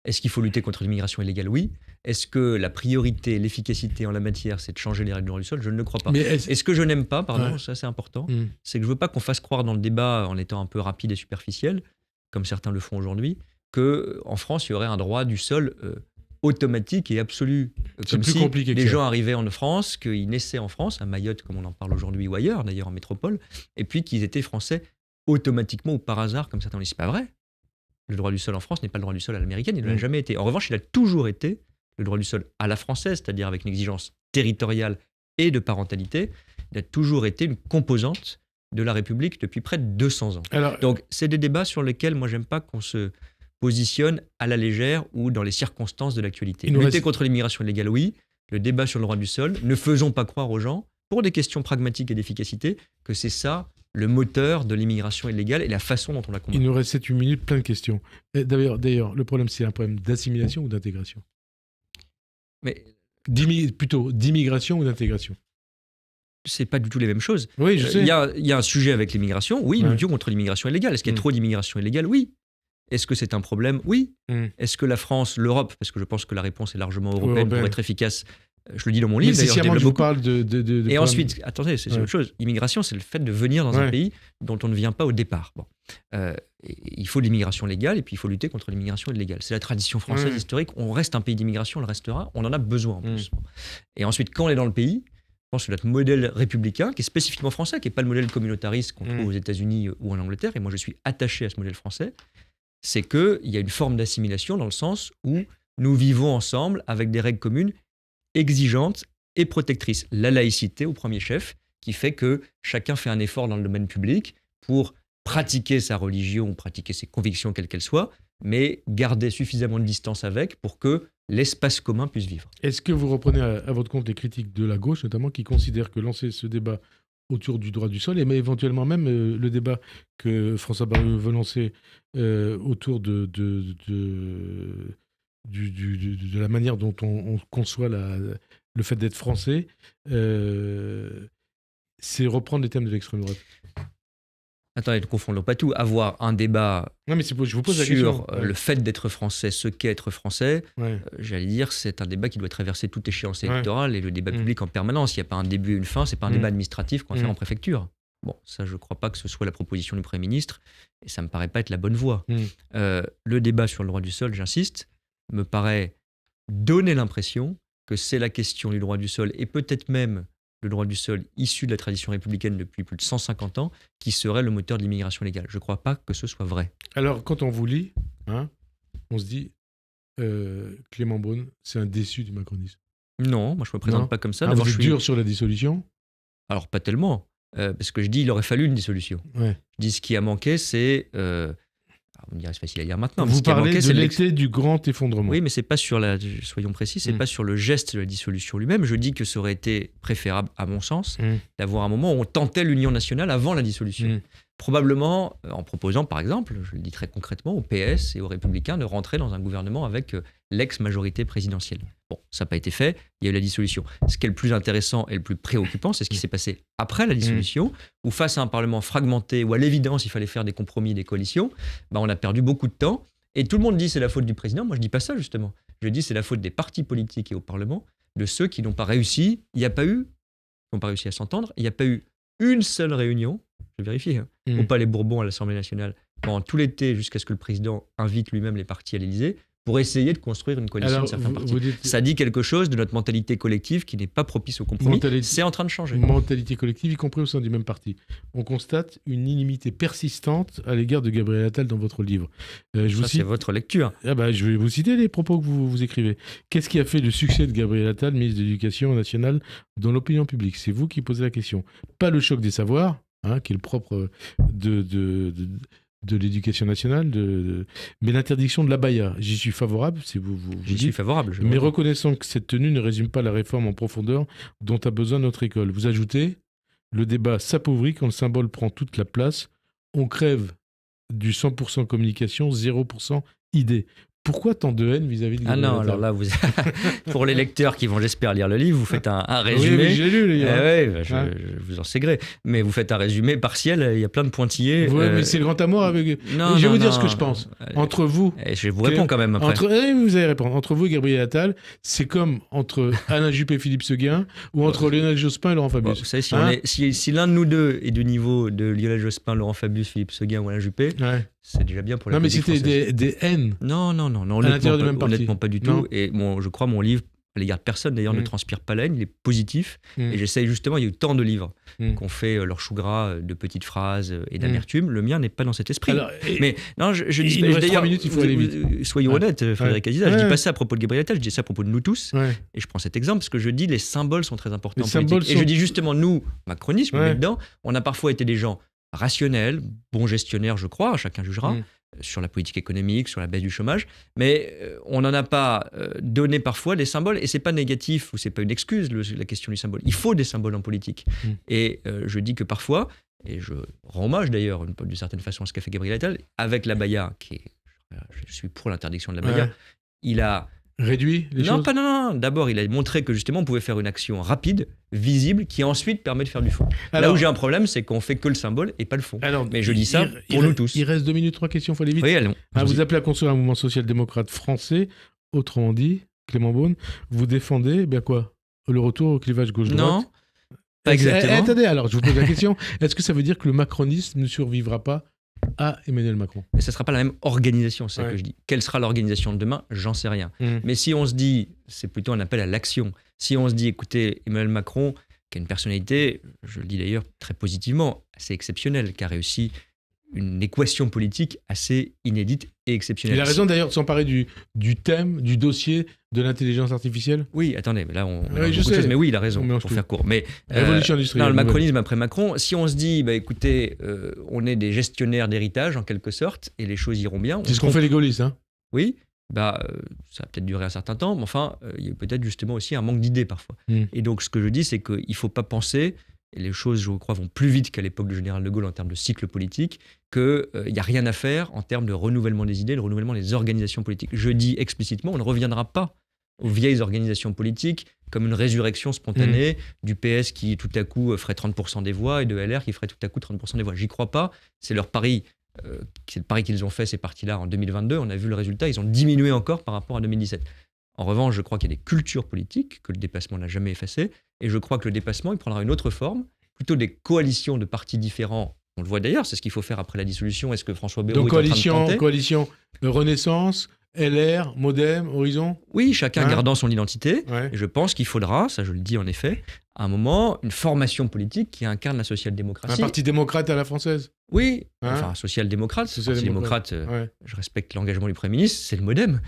Est-ce qu'il faut lutter contre l'immigration illégale ? Oui. Est-ce que la priorité, l'efficacité en la matière, c'est de changer les règles du droit du sol ? Je ne le crois pas. Est-ce que je n'aime pas, ça c'est important, c'est que je ne veux pas qu'on fasse croire dans le débat, en étant un peu rapide et superficiel, comme certains le font aujourd'hui, qu'en France, il y aurait un droit du sol automatique et absolu. Comme si les gens arrivaient en France, qu'ils naissaient en France, à Mayotte comme on en parle aujourd'hui ou ailleurs, d'ailleurs en métropole, et puis qu'ils étaient français automatiquement ou par hasard, comme certains le disent. C'est pas vrai. Le droit du sol en France n'est pas le droit du sol à l'américaine, il ne l'a jamais été. En revanche, il a toujours été le droit du sol à la française, c'est-à-dire avec une exigence territoriale et de parentalité. Il a toujours été une composante de la République depuis près de 200 ans. Donc, c'est des débats sur lesquels moi, j'aime pas qu'on se positionne à la légère ou dans les circonstances de l'actualité. Lutter contre l'immigration illégale, oui. Le débat sur le droit du sol, ne faisons pas croire aux gens, pour des questions pragmatiques et d'efficacité, que c'est ça le moteur de l'immigration illégale et la façon dont on la combat. Il nous reste 7-8 minutes, plein de questions. D'ailleurs, le problème, c'est un problème d'assimilation ou d'intégration ? Mais plutôt d'immigration ou d'intégration ? C'est pas du tout les mêmes choses. Oui, je sais. Il y a un sujet avec l'immigration. Oui, nous luttons contre l'immigration illégale. Est-ce qu'il y a trop d'immigration illégale ? Oui. Est-ce que c'est un problème ? Oui. Est-ce que la France, l'Europe, parce que je pense que la réponse est largement européenne pour être efficace, je le dis dans mon livre, d'ailleurs, je vous parle de et ensuite, attendez, c'est autre chose. L'immigration, c'est le fait de venir dans un pays dont on ne vient pas au départ. Bon. Il faut l'immigration légale et puis il faut lutter contre l'immigration illégale. C'est la tradition française historique. On reste un pays d'immigration, on le restera. On en a besoin en plus. Et ensuite, quand on est dans le pays, je pense que notre modèle républicain, qui est spécifiquement français, qui n'est pas le modèle communautariste qu'on trouve aux États-Unis ou en Angleterre, et moi je suis attaché à ce modèle français, c'est qu'il y a une forme d'assimilation dans le sens où nous vivons ensemble avec des règles communes exigeantes et protectrices. La laïcité au premier chef, qui fait que chacun fait un effort dans le domaine public pour pratiquer sa religion, pratiquer ses convictions quelles qu'elles soient, mais garder suffisamment de distance avec pour que l'espace commun puisse vivre. Est-ce que vous reprenez à votre compte les critiques de la gauche, notamment, qui considèrent que lancer ce débat autour du droit du sol, et mais éventuellement même le débat que François Bayrou veut lancer autour de la manière dont on conçoit le fait d'être français, c'est reprendre les thèmes de l'extrême droite. Attendez, ne confondons pas tout. Avoir un débat non, mais je vous pose sur le fait d'être français, ce qu'est être français, j'allais dire, c'est un débat qui doit traverser toute échéance électorale et le débat public en permanence. Il n'y a pas un début et une fin, c'est pas un débat administratif qu'on va faire en préfecture. Bon, ça, je ne crois pas que ce soit la proposition du Premier ministre, et ça ne me paraît pas être la bonne voie. Le débat sur le droit du sol, j'insiste, me paraît donner l'impression que c'est la question du droit du sol, et peut-être même le droit du sol issu de la tradition républicaine depuis plus de 150 ans, qui serait le moteur de l'immigration légale. Je ne crois pas que ce soit vrai. Alors, quand on vous lit, on se dit, Clément Beaune, c'est un déçu du macronisme. Non, moi je ne me présente pas comme ça. Vous êtes dur sur la dissolution ? Alors, pas tellement. Parce que je dis il aurait fallu une dissolution. Je dis ce qui a manqué, c'est... on me dirait c'est facile à dire maintenant. Vous parlez de l'été du grand effondrement. Oui, mais c'est pas sur la... Soyons précis, c'est pas sur le geste de la dissolution lui-même. Je dis que ça aurait été préférable, à mon sens, d'avoir un moment où on tentait l'union nationale avant la dissolution. Probablement en proposant, par exemple, je le dis très concrètement, au PS et aux Républicains de rentrer dans un gouvernement avec l'ex-majorité présidentielle. Bon, ça n'a pas été fait, il y a eu la dissolution. Ce qui est le plus intéressant et le plus préoccupant, c'est ce qui s'est passé après la dissolution, où face à un Parlement fragmenté, où à l'évidence il fallait faire des compromis, des coalitions, on a perdu beaucoup de temps. Et tout le monde dit c'est la faute du président. Moi je ne dis pas ça justement. Je dis c'est la faute des partis politiques et au Parlement, de ceux qui n'ont pas réussi. Il n'y a pas eu, n'ont pas réussi à s'entendre, il n'y a pas eu une seule réunion, je vérifie, au Palais Bourbon à l'Assemblée nationale, pendant tout l'été jusqu'à ce que le président invite lui-même les partis à l'Élysée, pour essayer de construire une coalition de certains partis. Ça dit quelque chose de notre mentalité collective qui n'est pas propice au compromis. C'est en train de changer. Mentalité collective, y compris au sein du même parti. On constate une inimité persistante à l'égard de Gabriel Attal dans votre livre. C'est votre lecture. Je vais vous citer les propos que vous écrivez. Qu'est-ce qui a fait le succès de Gabriel Attal, ministre de l'Éducation nationale, dans l'opinion publique ? C'est vous qui posez la question. Pas le choc des savoirs, qui est le propre de l'éducation nationale, mais l'interdiction de l'abaya. J'y suis favorable, c'est vous J'y suis favorable. Mais reconnaissant que cette tenue ne résume pas la réforme en profondeur dont a besoin notre école. Vous ajoutez, le débat s'appauvrit quand le symbole prend toute la place. On crève du 100% communication, 0% idée. Pourquoi tant de haine vis-à-vis de Gabriel Attal ? Alors là, pour les lecteurs qui vont, j'espère, lire le livre, vous faites un résumé. Oui, j'ai lu, les gars. Je vous en sais gré. Mais vous faites un résumé partiel, il y a plein de pointillés. Oui, mais c'est le grand amour avec... Je vais vous dire ce que je pense. Entre vous... Je vous réponds quand même après. Vous allez répondre. Entre vous et Gabriel Attal, c'est comme entre Alain Juppé et Philippe Seguin, ou entre Lionel Jospin et Laurent Fabius. Vous savez, si l'un de nous deux est du niveau de Lionel Jospin, Laurent Fabius, Philippe Seguin ou Alain Juppé... C'est déjà bien pour la politique française. Non, mais c'était des haines. Non, honnêtement pas du tout. Et je crois mon livre, à l'égard de personne d'ailleurs, ne transpire pas la haine, il est positif. Et j'essaye justement, il y a eu tant de livres qu'on fait leur chou gras de petites phrases et d'amertume. Le mien n'est pas dans cet esprit. Alors, mais non, je dis il reste 3 minutes, il faut aller vite. Soyons honnêtes, Frédéric Aziza, je dis pas ça à propos de Gabriel Attal, je dis ça à propos de nous tous. Et je prends cet exemple parce que je dis les symboles sont très importants en politique. Et je dis justement, nous, macronisme, dedans, on a parfois été des gens rationnel, bon gestionnaire, je crois, chacun jugera, sur la politique économique, sur la baisse du chômage, mais on n'en a pas donné parfois des symboles, et c'est pas négatif, ou c'est pas une excuse, la question du symbole. Il faut des symboles en politique. Et je dis que parfois, et je rends hommage d'ailleurs, d'une certaine façon, à ce qu'a fait Gabriel Attal, avec l'abaya, je suis pour l'interdiction de l'abaya, il a... Réduit les choses ? Non. D'abord, il a montré que justement, on pouvait faire une action rapide, visible, qui ensuite permet de faire du fond. Là où j'ai un problème, c'est qu'on fait que le symbole et pas le fond. Mais je dis ça pour nous tous. Il reste 2 minutes, 3 questions, il faut aller vite. Oui, allons. Vous appelez à construire un mouvement social-démocrate français. Autrement dit, Clément Beaune, vous défendez, quoi ? Le retour au clivage gauche-droite ? Non, pas exactement. Attendez, alors, je vous pose la question. Est-ce que ça veut dire que le macronisme ne survivra pas à Emmanuel Macron ? Mais ça ne sera pas la même organisation, c'est ça que je dis. Quelle sera l'organisation de demain ? J'en sais rien. Mais si on se dit, c'est plutôt un appel à l'action, si on se dit, écoutez, Emmanuel Macron, qui a une personnalité, je le dis d'ailleurs très positivement, assez exceptionnelle, qui a réussi une équation politique assez inédite et exceptionnelle. Il a raison d'ailleurs de s'emparer du thème, du dossier de l'intelligence artificielle. Oui, attendez, mais là on a beaucoup de choses, mais oui, il a raison, pour faire court. Mais révolution industrielle. Le macronisme après Macron, si on se dit, écoutez, on est des gestionnaires d'héritage en quelque sorte, et les choses iront bien. C'est ce qu'ont fait les gaullistes, hein. Oui, ça a peut-être duré un certain temps, mais enfin, il y a peut-être justement aussi un manque d'idées parfois. Et donc ce que je dis, c'est qu'il ne faut pas penser, et les choses, je crois, vont plus vite qu'à l'époque du général de Gaulle en termes de cycle politique, qu'il n'y a rien à faire en termes de renouvellement des idées, de renouvellement des organisations politiques. Je dis explicitement, on ne reviendra pas aux vieilles organisations politiques, comme une résurrection spontanée du PS qui tout à coup ferait 30% des voix et de LR qui ferait tout à coup 30% des voix. J'y crois pas, c'est leur pari. C'est le pari qu'ils ont fait, ces partis-là, en 2022. On a vu le résultat, ils ont diminué encore par rapport à 2017. En revanche, je crois qu'il y a des cultures politiques que le dépassement n'a jamais effacées, et je crois que le dépassement, il prendra une autre forme, plutôt des coalitions de partis différents. On le voit d'ailleurs, c'est ce qu'il faut faire après la dissolution. Est-ce que François Bayrou est en train de tenter ? Coalition Renaissance, LR, Modem, Horizon ? Oui, chacun gardant son identité. Ouais. Et je pense qu'il faudra, ça je le dis en effet, à un moment, une formation politique qui incarne la social-démocratie. Un parti démocrate à la française ? Oui, enfin social-démocrate. Social-démocrate, je respecte l'engagement du Premier ministre, c'est le Modem.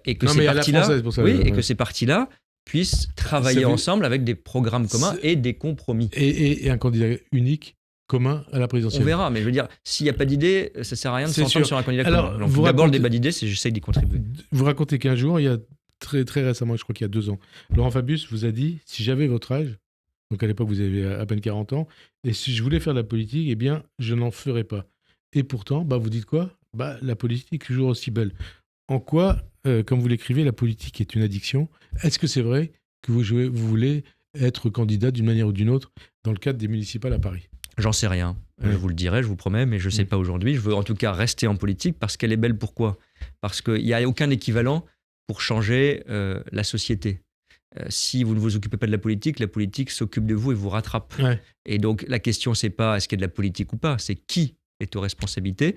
Et que ces partis-là puissent travailler ensemble avec des programmes communs et des compromis. Et un candidat unique commun à la présidentielle. On verra, mais je veux dire, s'il n'y a pas d'idée, ça ne sert à rien de s'entendre sur un candidat commun. Donc d'abord, le débat d'idées, c'est j'essaye d'y contribuer. Vous racontez qu'un jour, il y a très récemment, je crois qu'il y a 2 ans, Laurent Fabius vous a dit, si j'avais votre âge, donc à l'époque vous avez à peine 40 ans, et si je voulais faire de la politique, eh bien, je n'en ferais pas. Et pourtant, vous dites quoi ? La politique est toujours aussi belle. En quoi, comme vous l'écrivez, la politique est une addiction ? Est-ce que c'est vrai que vous voulez être candidat d'une manière ou d'une autre dans le cadre des municipales à Paris ? J'en sais rien. Je vous le dirai, je vous promets, mais je ne sais pas aujourd'hui. Je veux en tout cas rester en politique parce qu'elle est belle. Pourquoi ? Parce qu'il n'y a aucun équivalent pour changer la société. Si vous ne vous occupez pas de la politique s'occupe de vous et vous rattrape. Ouais. Et donc la question, c'est pas est-ce qu'il y a de la politique ou pas, c'est qui est aux responsabilités.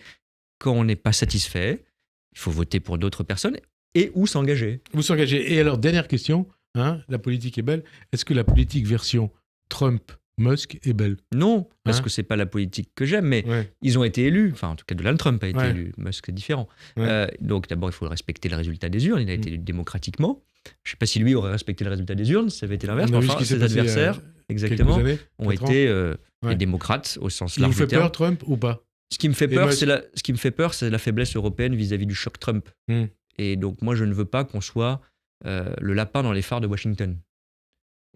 Quand on n'est pas satisfait, il faut voter pour d'autres personnes et ou s'engager. Et alors, dernière question, la politique est belle. Est-ce que la politique version Trump Musk est belle ? Non, parce que c'est pas la politique que j'aime, mais ils ont été élus. Enfin, en tout cas, Donald Trump a été élu. Musk, c'est différent. Donc, d'abord, il faut respecter le résultat des urnes. Il a été élu démocratiquement. Je ne sais pas si lui aurait respecté le résultat des urnes, ça avait été l'inverse. Enfin, ses adversaires, exactement, ont été des démocrates au sens large du terme. Il vous fait peur, Trump, ou pas ? Ce qui me fait peur, c'est la faiblesse européenne vis-à-vis du choc Trump. Et donc, moi, je ne veux pas qu'on soit le lapin dans les phares de Washington.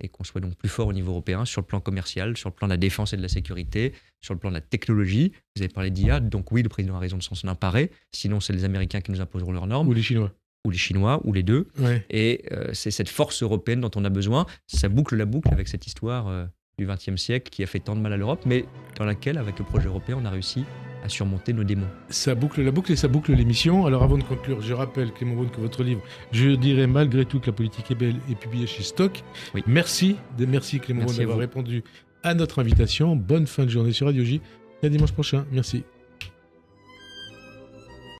Et qu'on soit donc plus fort au niveau européen sur le plan commercial, sur le plan de la défense et de la sécurité, sur le plan de la technologie. Vous avez parlé d'IA, donc oui, le président a raison de s'en emparer. Sinon, c'est les Américains qui nous imposeront leurs normes. Ou les Chinois. Ou les Chinois, ou les deux. Ouais. Et c'est cette force européenne dont on a besoin. Ça boucle la boucle avec cette histoire du XXe siècle qui a fait tant de mal à l'Europe, mais dans laquelle, avec le projet européen, on a réussi à surmonter nos démons. Ça boucle la boucle et ça boucle l'émission. Alors avant de conclure, je rappelle, Clément Beaune, que votre livre, je dirais malgré tout que la politique est belle, est publié chez Stock. Oui. Merci Clément Beaune d'avoir répondu à notre invitation. Bonne fin de journée sur Radio J. Et à dimanche prochain. Merci.